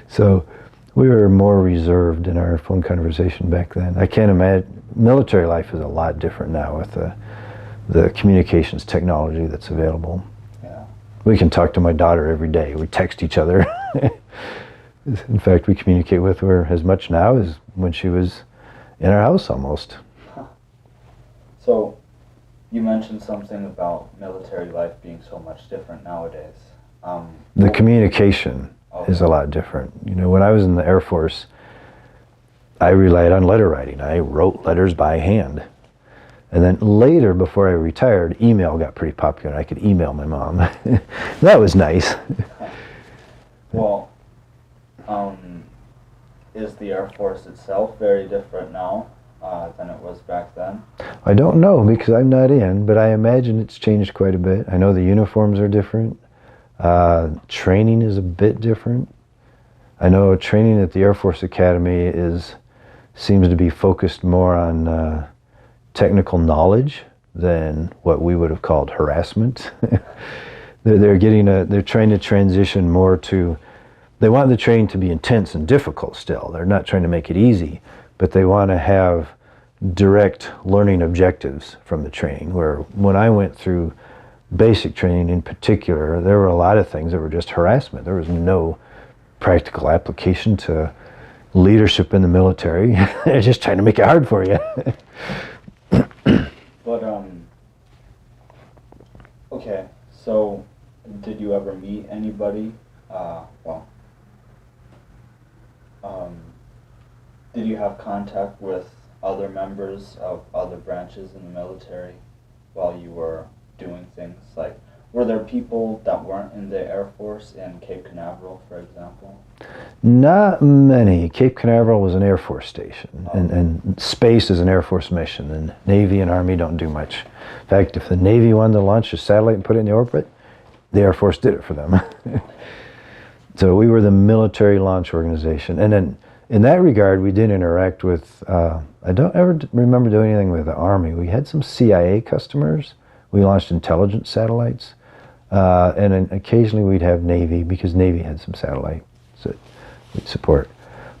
So we were more reserved in our phone conversation back then. I can't imagine. Military life is a lot different now with the communications technology that's available. Yeah. We can talk to my daughter every day. We text each other. In fact, we communicate with her as much now as when she was in our house almost. Huh. So, you mentioned something about military life being so much different nowadays. The communication is a lot different. You know, when I was in the Air Force, I relied on letter writing. I wrote letters by hand. And then later, before I retired, email got pretty popular. I could email my mom. That was nice. Well, is the Air Force itself very different now than it was back then? I don't know because I'm not in, but I imagine it's changed quite a bit. I know the uniforms are different. Training is a bit different. I know training at the Air Force Academy seems to be focused more on technical knowledge than what we would have called harassment. They're trying to transition more to, they want the training to be intense and difficult still. They're not trying to make it easy, but they want to have direct learning objectives from the training, where when I went through basic training in particular, there were a lot of things that were just harassment. There was no practical application to leadership in the military. They're just trying to make it hard for you. But, okay, so did you ever meet anybody, did you have contact with other members of other branches in the military while you were doing things? Like, were there people that weren't in the Air Force in Cape Canaveral, for example? Not many. Cape Canaveral was an Air Force station, and space is an Air Force mission, and Navy and Army don't do much. In fact, if the Navy wanted to launch a satellite and put it in the orbit, the Air Force did it for them. So we were the military launch organization. And then in that regard, we did interact with, I don't ever remember doing anything with the Army. We had some CIA customers. We launched intelligence satellites. And then occasionally we'd have Navy, because Navy had some satellites that we'd support.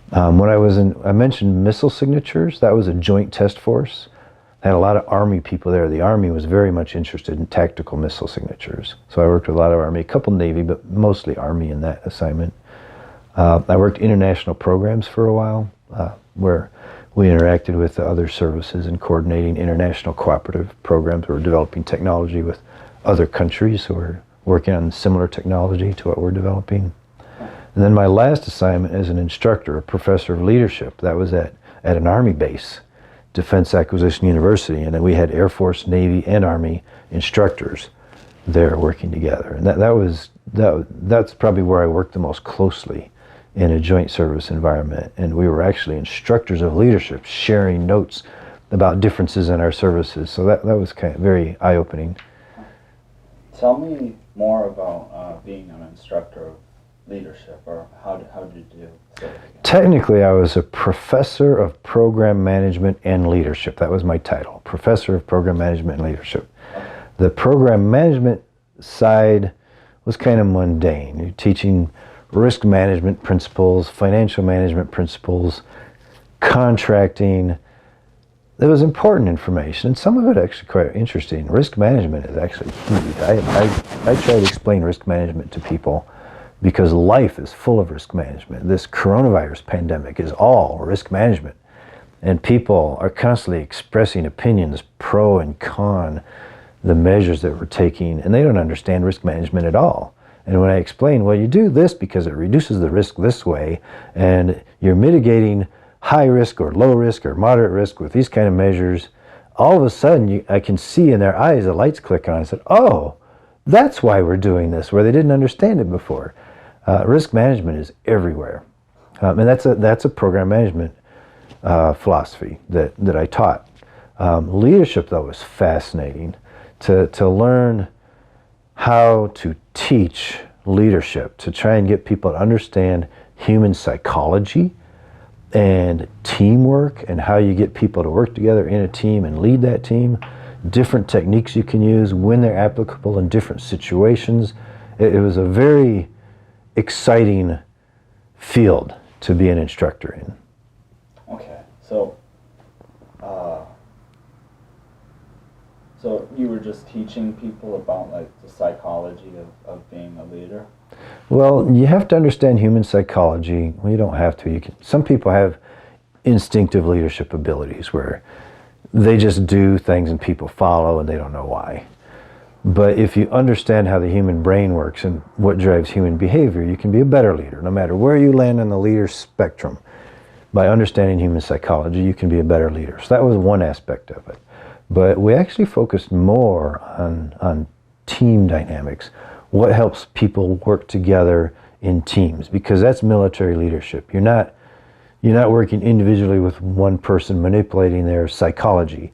When I mentioned missile signatures, that was a joint test force. I had a lot of Army people there. The Army was very much interested in tactical missile signatures. So I worked with a lot of Army, a couple Navy, but mostly Army in that assignment. I worked international programs for a while, where we interacted with the other services in coordinating international cooperative programs. We were developing technology with other countries who were working on similar technology to what we're developing. And then my last assignment as an instructor, a professor of leadership, that was at an Army base, Defense Acquisition University, and then we had Air Force, Navy, and Army instructors there working together. And that's probably where I worked the most closely in a joint service environment. And we were actually instructors of leadership, sharing notes about differences in our services. So that was kind of very eye-opening. Tell me more about being an instructor of leadership, or how did you do that? Technically, I was a professor of program management and leadership. That was my title, professor of program management and leadership. Okay. The program management side was kind of mundane. You're teaching risk management principles, financial management principles, contracting. There was important information, and some of it actually quite interesting. Risk management is actually huge. I try to explain risk management to people because life is full of risk management. This coronavirus pandemic is all risk management, and people are constantly expressing opinions, pro and con, the measures that we're taking, and they don't understand risk management at all. And when I explain, well, you do this because it reduces the risk this way, and you're mitigating high risk or low risk or moderate risk with these kind of measures, all of a sudden I can see in their eyes the lights click on. I said, oh, that's why we're doing this, where they didn't understand it before. Risk management is everywhere. And that's a program management philosophy that I taught. Leadership, though, was fascinating. To learn how to teach leadership, to try and get people to understand human psychology and teamwork, and how you get people to work together in a team and lead that team, different techniques you can use when they're applicable in different situations. It was a very exciting field to be an instructor in. Okay, so you were just teaching people about like the psychology of being a leader? Well, you have to understand human psychology. Well, you don't have to. Some people have instinctive leadership abilities where they just do things and people follow and they don't know why. But if you understand how the human brain works and what drives human behavior, you can be a better leader. No matter where you land on the leader spectrum, by understanding human psychology, you can be a better leader. So that was one aspect of it. But we actually focused more on team dynamics. What helps people work together in teams, because that's military leadership. You're not working individually with one person manipulating their psychology.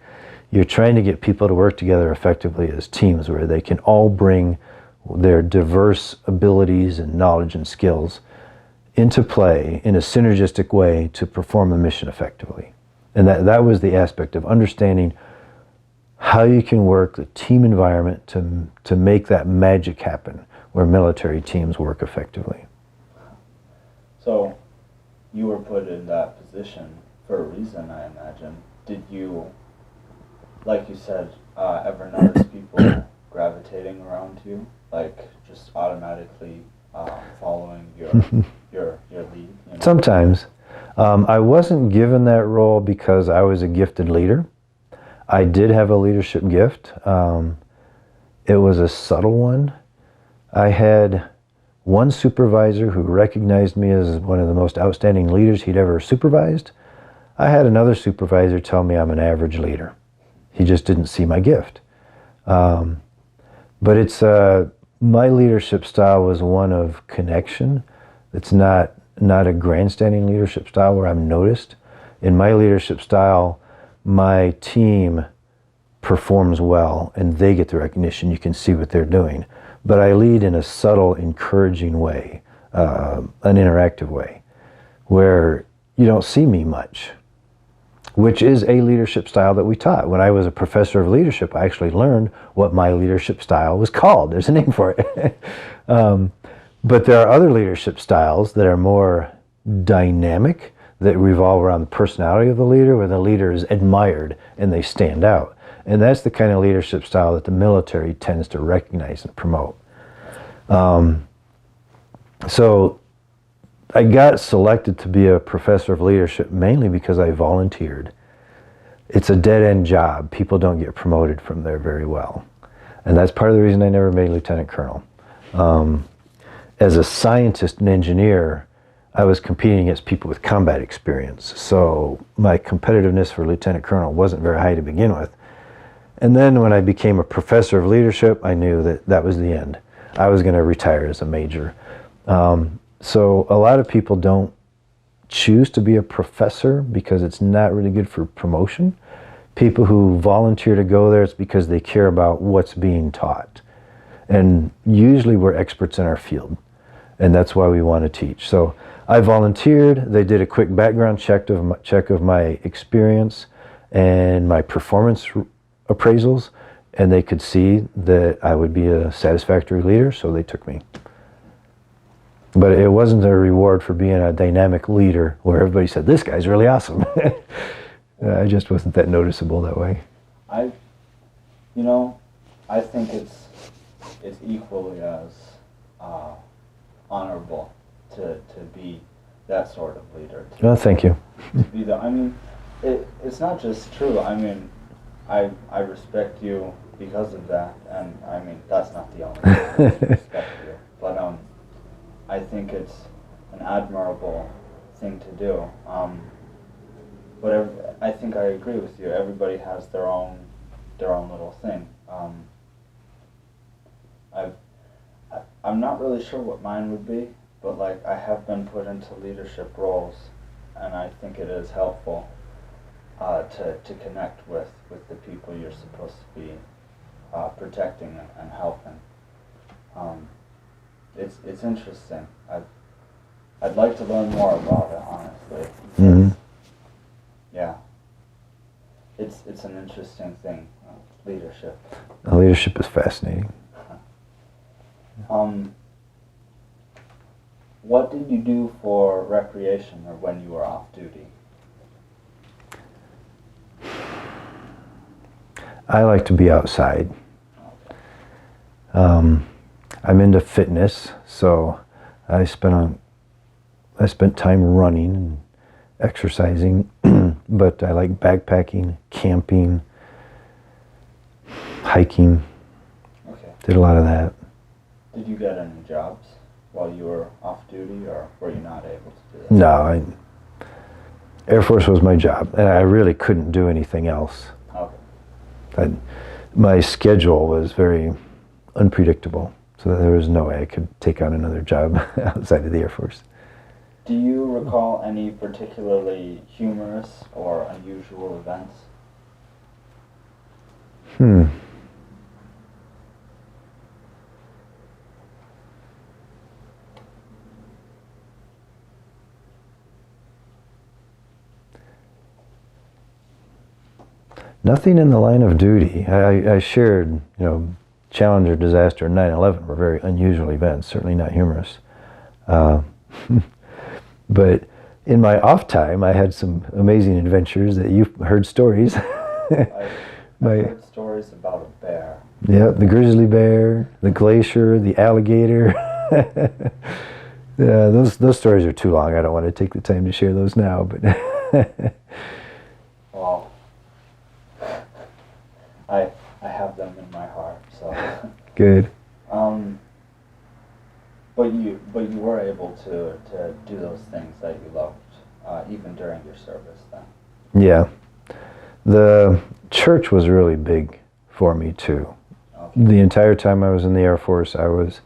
You're trying to get people to work together effectively as teams where they can all bring their diverse abilities and knowledge and skills into play in a synergistic way to perform a mission effectively. And that was the aspect of understanding how you can work the team environment to make that magic happen where military teams work effectively. So you were put in that position for a reason, I imagine. Did you, like you said, ever notice people gravitating around you, like just automatically following your lead? You know? Sometimes. I wasn't given that role because I was a gifted leader. I did have a leadership gift. It was a subtle one. I had one supervisor who recognized me as one of the most outstanding leaders he'd ever supervised. I had another supervisor tell me I'm an average leader. He just didn't see my gift. But it's my leadership style was one of connection. It's not a grandstanding leadership style where I'm noticed. In my leadership style, my team performs well and they get the recognition. You can see what they're doing. But I lead in a subtle, encouraging way, an interactive way, where you don't see me much, which is a leadership style that we taught. When I was a professor of leadership, I actually learned what my leadership style was called. There's a name for it. But there are other leadership styles that are more dynamic, that revolve around the personality of the leader, where the leader is admired and they stand out. And that's the kind of leadership style that the military tends to recognize and promote. So I got selected to be a professor of leadership mainly because I volunteered. It's a dead-end job. People don't get promoted from there very well. And that's part of the reason I never made lieutenant colonel. As a scientist and engineer, I was competing against people with combat experience. So my competitiveness for lieutenant colonel wasn't very high to begin with. And then when I became a professor of leadership, I knew that that was the end. I was going to retire as a major. So a lot of people don't choose to be a professor because it's not really good for promotion. People who volunteer to go there, it's because they care about what's being taught. And usually we're experts in our field. And that's why we want to teach. So I volunteered. They did a quick background check of my experience and my performance appraisals, and they could see that I would be a satisfactory leader, so they took me. But it wasn't a reward for being a dynamic leader where everybody said, this guy's really awesome. I just wasn't that noticeable that way. I think it's equally as honorable to be that sort of leader. Oh, thank you. To be it's not just true. I respect you because of that, and that's not the only reason I respect you. But I think it's an admirable thing to do. I think I agree with you. Everybody has their own little thing. I'm not really sure what mine would be, but I have been put into leadership roles, and I think it is helpful to connect with the people you're supposed to be protecting and helping. It's interesting. I'd like to learn more about it, honestly. Mm-hmm. Yeah, it's an interesting thing, leadership. Leadership is fascinating. What did you do for recreation or when you were off duty? I like to be outside. I'm into fitness, so I spent time running and exercising, but I like backpacking, camping, hiking. Okay. Did a lot of that. Did you get any jobs while you were off duty, or were you not able to do that? No, Air Force was my job, and I really couldn't do anything else. Okay. My schedule was very unpredictable, So there was no way I could take on another job outside of the Air Force. Do you recall any particularly humorous or unusual events? Nothing in the line of duty. I shared, Challenger disaster and 9/11 were very unusual events, certainly not humorous. But in my off time, I had some amazing adventures that you've heard stories. I've heard stories about a bear. Yeah, the grizzly bear, the glacier, the alligator. Yeah, those stories are too long. I don't want to take the time to share those now. But well, I have them in my heart. So good. But you were able to do those things that you loved, even during your service then. Yeah, the church was really big for me too. Okay. The entire time I was in the Air Force, I was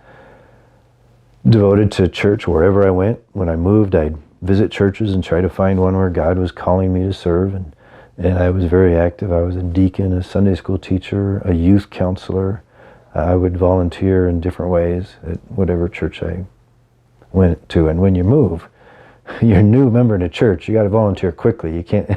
devoted to church wherever I went. When I moved, I'd visit churches and try to find one where God was calling me to serve, and I was very active. I was a deacon, a Sunday school teacher, a youth counselor. I would volunteer in different ways at whatever church I went to. And when you move, you're a new member in a church, you got to volunteer quickly. You can't...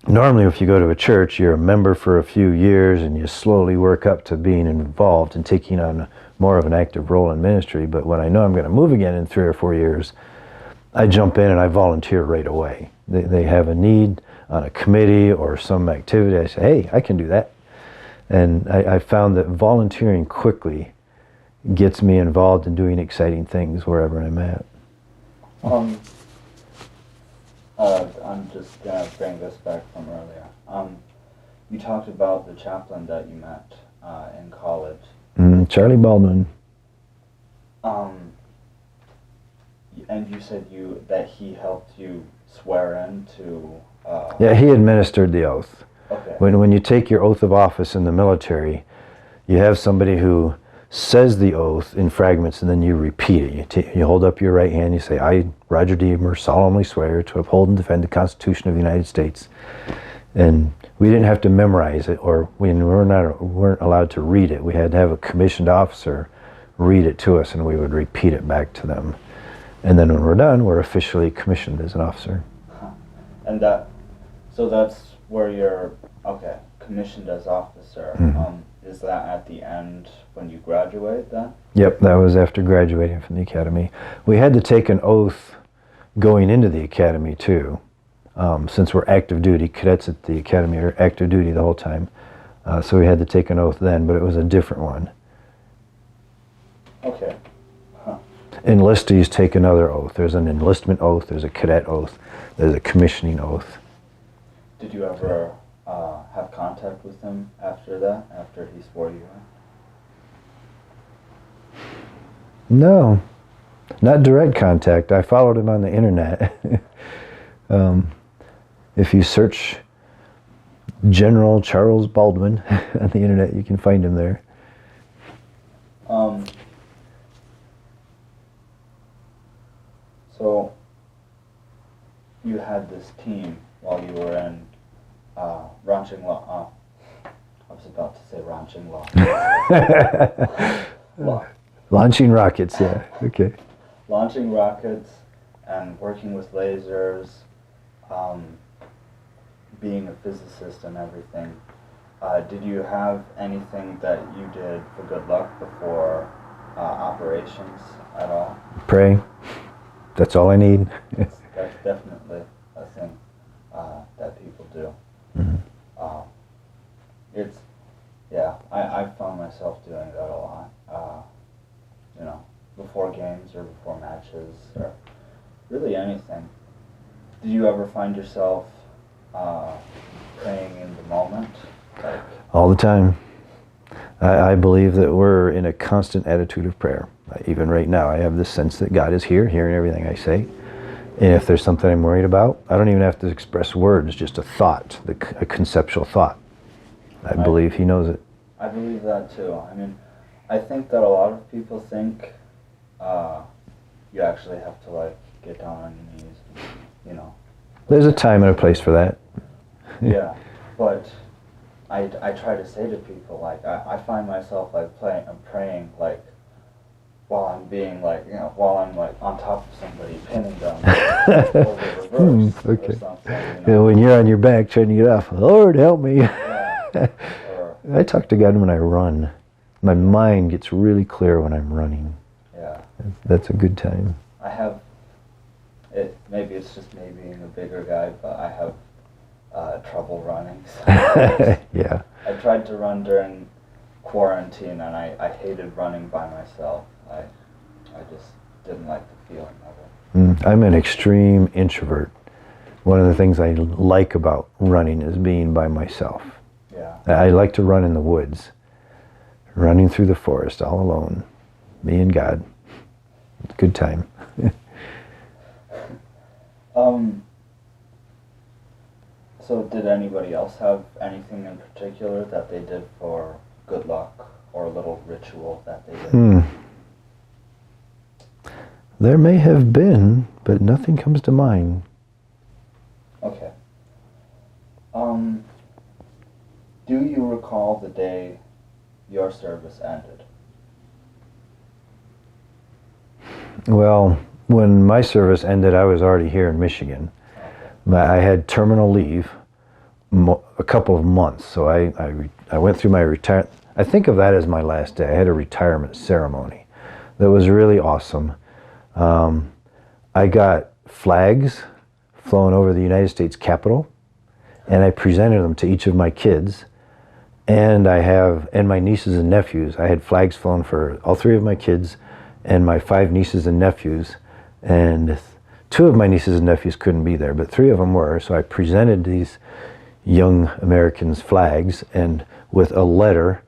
Normally, if you go to a church, you're a member for a few years and you slowly work up to being involved and taking on more of an active role in ministry. But when I know I'm going to move again in 3 or 4 years, I jump in and I volunteer right away. They have a need on a committee or some activity. I say, hey, I can do that. And I found that volunteering quickly gets me involved in doing exciting things wherever I'm at. I'm just going to bring this back from earlier. You talked about the chaplain that you met in college. Charlie Baldwin. And you said that he helped you swear in to... Yeah, he administered the oath. Okay. When you take your oath of office in the military, you have somebody who says the oath in fragments and then you repeat it. You hold up your right hand, you say, I, Roger Deemer, solemnly swear to uphold and defend the Constitution of the United States. And we didn't have to memorize it, or we weren't allowed to read it. We had to have a commissioned officer read it to us and we would repeat it back to them. And then when we're done, we're officially commissioned as an officer. And so that's where you're, commissioned as officer. Is that at the end when you graduate then? Yep, that was after graduating from the academy. We had to take an oath going into the academy too. Since we're active duty, cadets at the academy are active duty the whole time. So we had to take an oath then, but it was a different one. Okay. Enlistees take another oath. There's an enlistment oath, there's a cadet oath, there's a commissioning oath. Did you ever have contact with him after that, after he swore you in? No, not direct contact. I followed him on the internet. If you search General Charles Baldwin on the internet, you can find him there. So you had this team while you were in Ranching Law. I was about to say Ranching Law. Launching rockets, yeah. Okay. Launching rockets and working with lasers, being a physicist and everything. Did you have anything that you did for good luck before operations at all? Pray. That's all I need. That's definitely a thing that people do. Mm-hmm. I found myself doing that a lot. Before games or before matches or really anything. Did you ever find yourself praying in the moment? All the time. I believe that we're in a constant attitude of prayer. Even right now, I have this sense that God is here, hearing everything I say. And if there's something I'm worried about, I don't even have to express words, just a thought, a conceptual thought. I believe He knows it. I believe that too. I mean, I think that a lot of people think you actually have to like get down on your knees, you know. There's a time and a place for that. Yeah, but I try to say to people, like, I find myself like praying like while I'm being like, you know, while I'm like on top of somebody pinning them or the reverse okay. or something. You Yeah, know? when you're on your back trying to get off, Lord help me. Yeah. Or, I talk to God when I run. My mind gets really clear when I'm running. yeah. That's a good time. I have it. Maybe it's just me being a bigger guy, but I have trouble running. So Yeah. I tried to run during quarantine, and I hated running by myself. I just didn't like the feeling of it. I'm an extreme introvert. One of the things I like about running is being by myself. Yeah. I like to run in the woods, running through the forest all alone, me and God. It's a good time. So did anybody else have anything in particular that they did for good luck, or a little ritual that they did? There may have been, but nothing comes to mind. Okay. Do you recall the day your service ended? Well, when my service ended, I was already here in Michigan. Okay. I had terminal leave a couple of months, so I went through my retirement. I think of that as my last day. I had a retirement ceremony that was really awesome. I got flags flown over the United States Capitol, and I presented them to each of my kids. And my nieces and nephews. I had flags flown for all three of my kids and my 5 nieces and nephews. And 2 of my nieces and nephews couldn't be there, but 3 of them were. So I presented these young Americans flags, and with a letter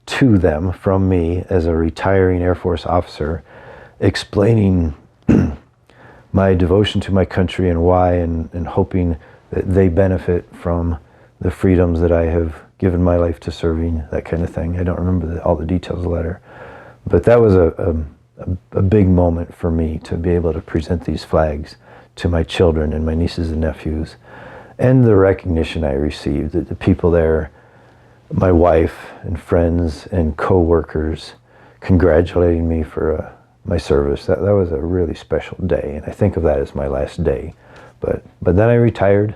to them from me as a retiring Air Force officer, explaining my devotion to my country and why, and hoping that they benefit from the freedoms that I have given my life to serving, that kind of thing. I don't remember all the details of the letter, but that was a big moment for me to be able to present these flags to my children and my nieces and nephews, and the recognition I received, that the people there, my wife and friends and co-workers, congratulating me for my service. That was a really special day, and I think of that as my last day. But then I retired.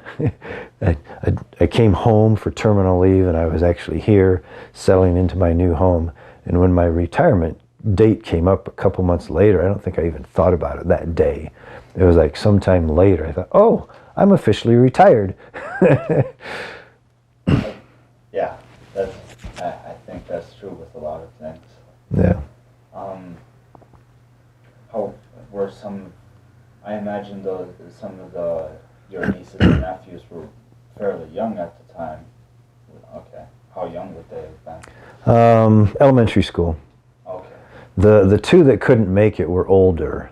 I came home for terminal leave, and I was actually here settling into my new home. And when my retirement date came up a couple months later, I don't think I even thought about it that day. It was like sometime later, I thought, oh, I'm officially retired. Yeah, I think that's true with a lot of things. Yeah. How were I imagine some of your nieces and nephews were fairly young at the time. Okay. How young would they have been? Elementary school. Okay. The 2 that couldn't make it were older.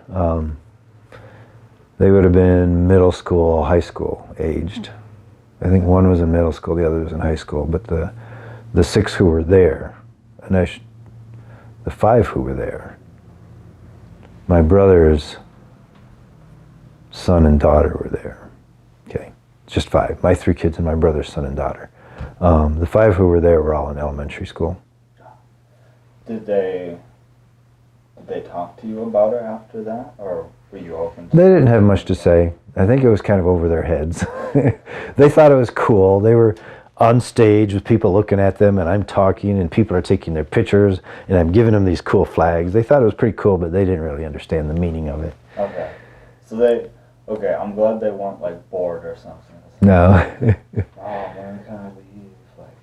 They would have been middle school, high school aged. I think one was in middle school, the other was in high school. But the 6 who were there, and the 5 who were there, my brother's son and daughter were there. Okay, just 5. My 3 kids and my brother's son and daughter. The 5 who were there were all in elementary school. Did they talk to you about it after that, or were you open to They didn't have much to say. I think it was kind of over their heads. They thought it was cool. They were on stage with people looking at them, and I'm talking, and people are taking their pictures, and I'm giving them these cool flags. They thought it was pretty cool, but they didn't really understand the meaning of it. Okay. So I'm glad they weren't like bored or something. No. Oh, when can I leave? Like,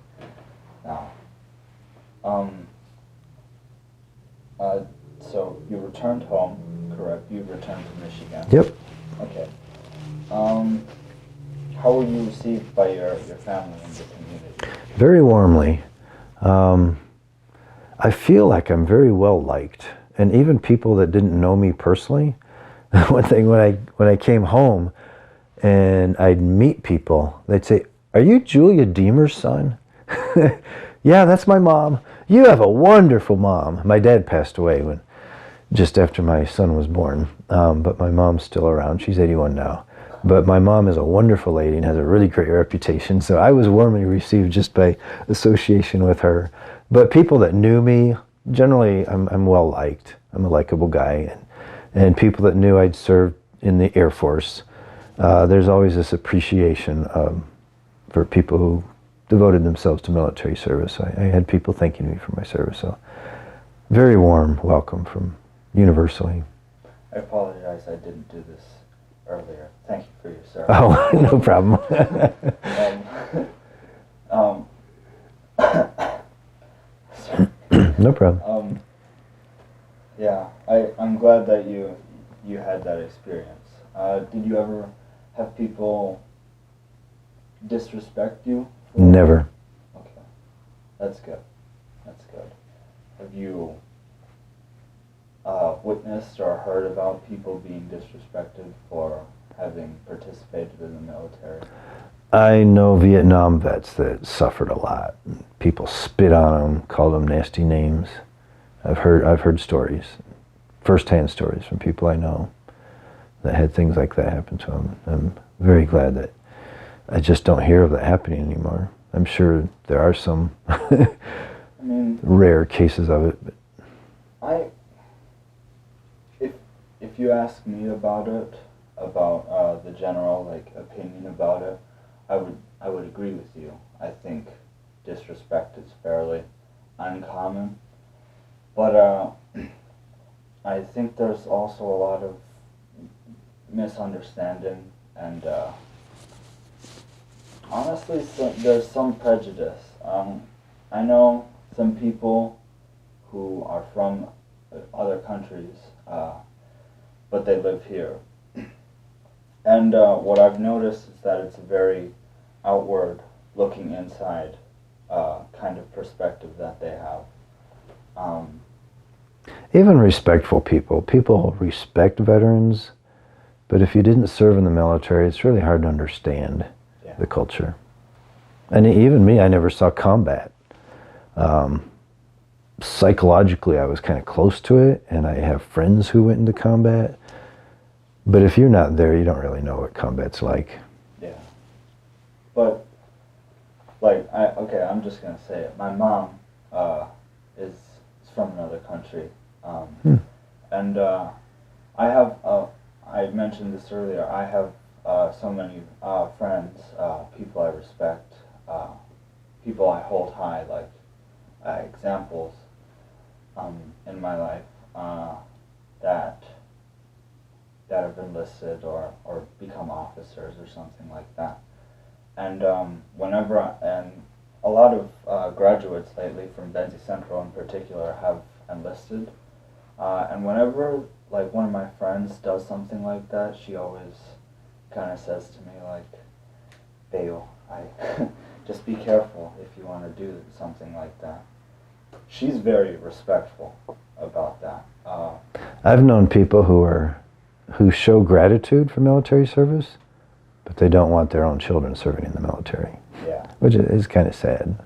no. So you returned home, correct? You returned to Michigan. Yep. Okay. How were you received by your family and your community? Very warmly. I feel like I'm very well liked, and even people that didn't know me personally. One thing, when I came home and I'd meet people, they'd say, "Are you Julia Deemer's son?" Yeah, that's my mom. You have a wonderful mom. My dad passed away just after my son was born, but my mom's still around. She's 81 now. But my mom is a wonderful lady and has a really great reputation, so I was warmly received just by association with her. But people that knew me, generally I'm well liked. I'm a likable guy, and people that knew I'd served in the Air Force, there's always this appreciation for people who devoted themselves to military service. I had people thanking me for my service, so very warm welcome from universally. I apologize I didn't do this earlier. Thank you for your service. Oh, no problem. No problem. Yeah, I'm glad that you had that experience. Did you ever have people disrespect you? Never. Okay, that's good. That's good. Have you witnessed or heard about people being disrespected for having participated in the military? I know Vietnam vets that suffered a lot. People spit on them, called them nasty names. I've heard stories, first-hand stories from people I know that had things like that happen to them. I'm very glad that I just don't hear of that happening anymore. I'm sure there are some rare cases of it. But if you ask me about it, about the general opinion about it, I would agree with you. I think disrespect is fairly uncommon, but I think there's also a lot of misunderstanding and honestly, there's some prejudice. I know some people who are from other countries, but they live here. And what I've noticed is that it's a very outward, looking inside kind of perspective that they have. Even respectful people respect veterans, but if you didn't serve in the military, it's really hard to understand the culture. And even me, I never saw combat. Psychologically, I was kind of close to it, and I have friends who went into combat. But if you're not there, you don't really know what combat's like. Yeah. But, I'm just going to say it. My mom is from another country. And I have, I mentioned this earlier, I have so many friends, people I respect, people I hold high, examples in my life that have enlisted or become officers or something like that. And and a lot of graduates lately from Benzie Central in particular have enlisted. And whenever one of my friends does something like that, she always kind of says to me Bayo, just be careful if you want to do something like that. She's very respectful about that. I've known people who show gratitude for military service, but they don't want their own children serving in the military. Yeah. Which is kind of sad.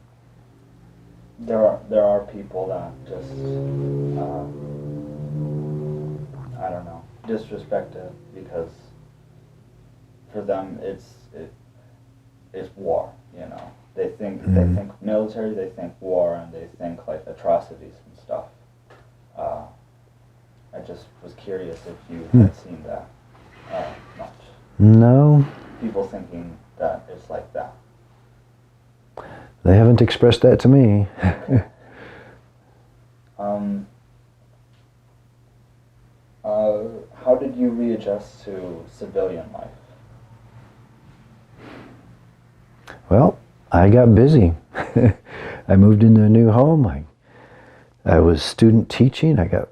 There are people that just I don't know, disrespect it because for them it's war, you know. They think military, they think war, and they think atrocities and stuff. I just was curious if you had seen that much. No. People thinking that it's like that. They haven't expressed that to me. How did you readjust to civilian life? Well, I got busy. I moved into a new home. I was student teaching. I got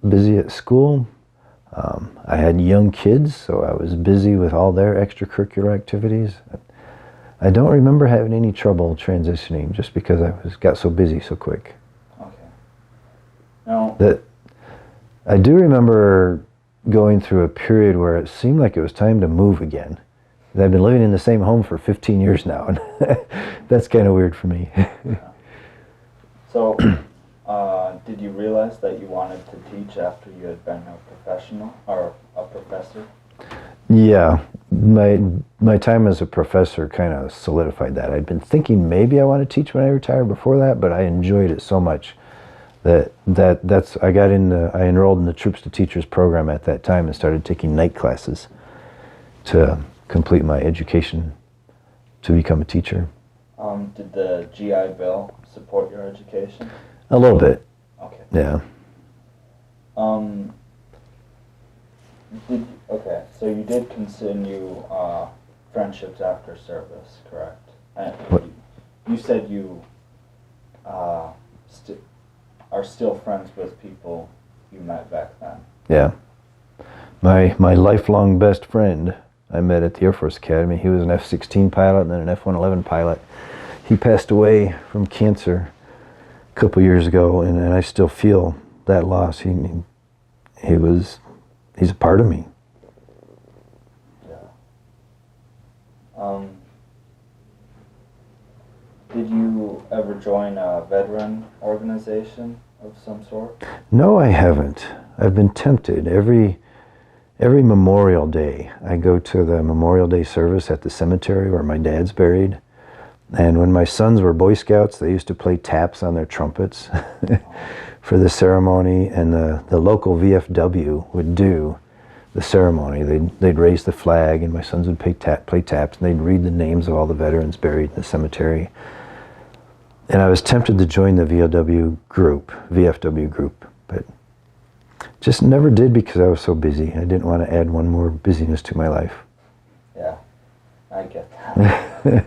busy at school. I had young kids, so I was busy with all their extracurricular activities. I don't remember having any trouble transitioning just because got so busy so quick. Okay. Now, I do remember going through a period where it seemed like it was time to move again. I've been living in the same home for 15 years now, and that's kind of weird for me. So, did you realize that you wanted to teach after you had been a professional or a professor? Yeah, my time as a professor kind of solidified that. I'd been thinking maybe I want to teach when I retire before that, but I enjoyed it so much that's I enrolled in the Troops to Teachers program at that time and started taking night classes to complete my education to become a teacher. Did the GI Bill support your education? A little bit. Okay. Yeah. Okay, so you did continue friendships after service, correct? And What? you said you are still friends with people you met back then. Yeah. My lifelong best friend I met at the Air Force Academy. He was an F-16 pilot and then an F-111 pilot. He passed away from cancer a couple years ago, and I still feel that loss. He's a part of me. Yeah. Did you ever join a veteran organization of some sort? No, I haven't. I've been tempted. Every Memorial Day, I go to the Memorial Day service at the cemetery where my dad's buried. And when my sons were Boy Scouts, they used to play taps on their trumpets for the ceremony, and the local VFW would do the ceremony. They'd raise the flag, and my sons would play taps, and they'd read the names of all the veterans buried in the cemetery. And I was tempted to join the VFW group, but just never did because I was so busy. I didn't want to add one more busyness to my life. Yeah, I get that.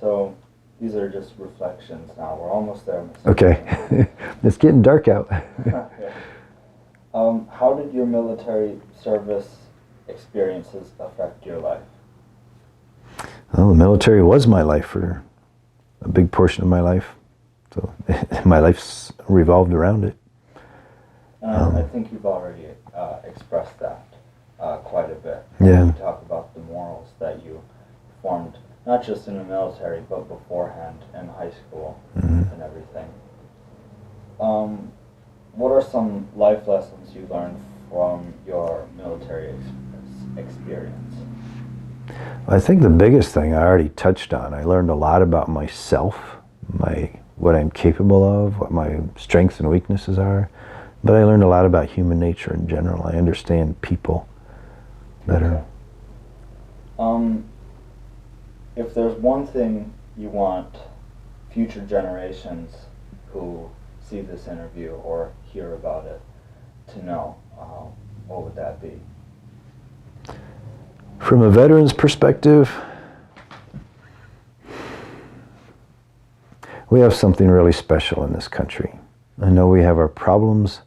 So these are just reflections now. We're almost there, Mr. Okay. It's getting dark out. Yeah. How did your military service experiences affect your life? Well, the military was my life for a big portion of my life. So my life's revolved around it. I think you've already expressed that quite a bit. Yeah. You talk about the morals that you formed, not just in the military, but beforehand in high school and everything. What are some life lessons you learned from your military experience? I think the biggest thing I already touched on, I learned a lot about myself, what I'm capable of, what my strengths and weaknesses are. But I learned a lot about human nature in general. I understand people better. Okay. If there's one thing you want future generations who see this interview or hear about it to know, what would that be? From a veteran's perspective, we have something really special in this country. I know we have our problems,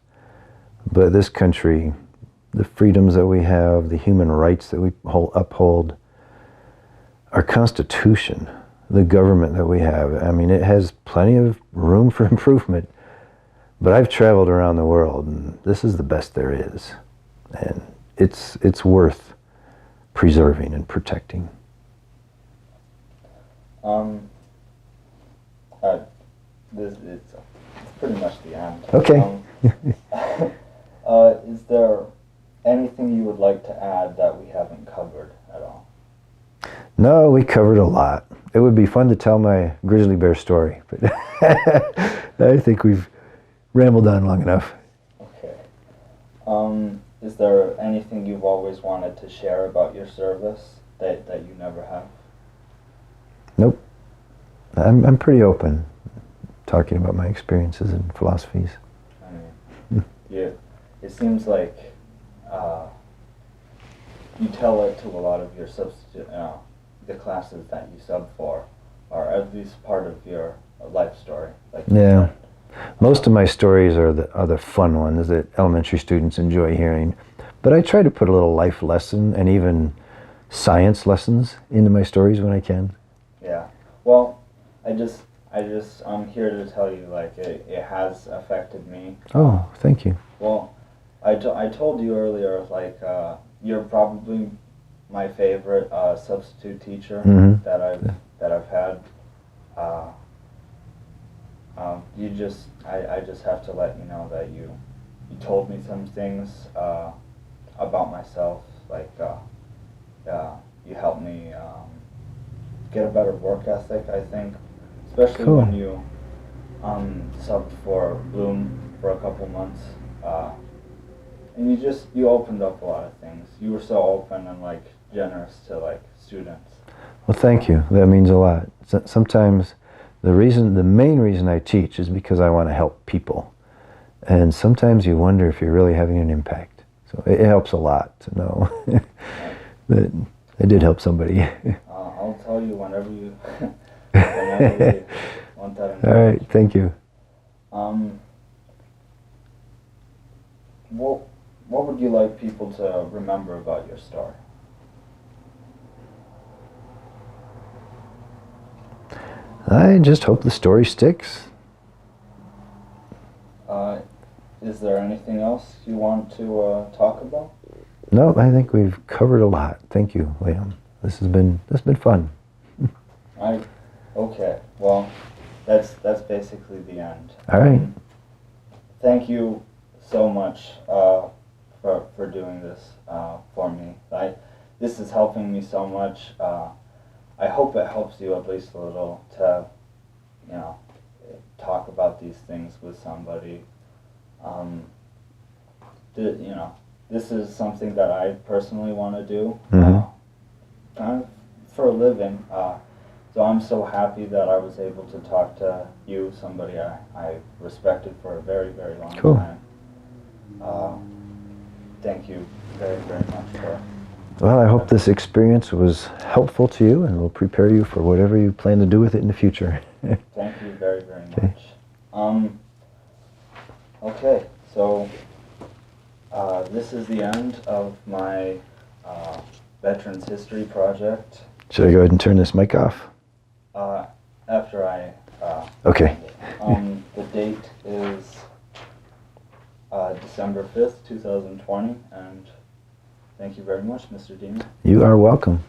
but this country, the freedoms that we have, the human rights that we uphold, our Constitution, the government that we have, I mean, it has plenty of room for improvement. But I've traveled around the world, and this is the best there is. And it's worth preserving and protecting. It's pretty much the end. Okay. Is there anything you would like to add that we haven't covered at all? No, we covered a lot. It would be fun to tell my grizzly bear story, but I think we've rambled on long enough. Okay. Is there anything you've always wanted to share about your service that you never have? Nope. I'm pretty open talking about my experiences and philosophies. I mean, it seems like you tell it to a lot of your the classes that you sub for, or at least part of your life story. Like Yeah. Most of my stories are the fun ones that elementary students enjoy hearing. But I try to put a little life lesson and even science lessons into my stories when I can. Yeah. Well, I'm here to tell you, like, it has affected me. Oh, thank you. Well, I told you earlier, like, you're probably my favorite substitute teacher that I've had. I just have to let you know that you told me some things about myself, like you helped me get a better work ethic, I think, especially Cool. when you subbed for Bloom for a couple months, and you opened up a lot of things. You were so open and like generous to like students. Well, thank you. That means a lot. Sometimes the main reason I teach is because I want to help people. And sometimes you wonder if you're really having an impact. So it helps a lot to know that I did help somebody. I'll tell you whenever you, whenever you want that. All right, thank you. What would you like people to remember about your story? I just hope the story sticks. Is there anything else you want to talk about? No, I think we've covered a lot. Thank you, Liam. This has been fun. Okay. Well, that's basically the end. All right. Thank you so much for doing this for me. This is helping me so much. I hope it helps you at least a little to, talk about these things with somebody. This is something that I personally want to do, kind of for a living. So I'm so happy that I was able to talk to you, somebody I respected for a very, very long time. Thank you very, very much for. Well, I hope this experience was helpful to you and will prepare you for whatever you plan to do with it in the future. Thank you very, very much. Okay, so this is the end of my Veterans History project. Should I go ahead and turn this mic off? After I... Okay. The date is December 5th, 2020, and thank you very much, Mr. Deemer. You are welcome.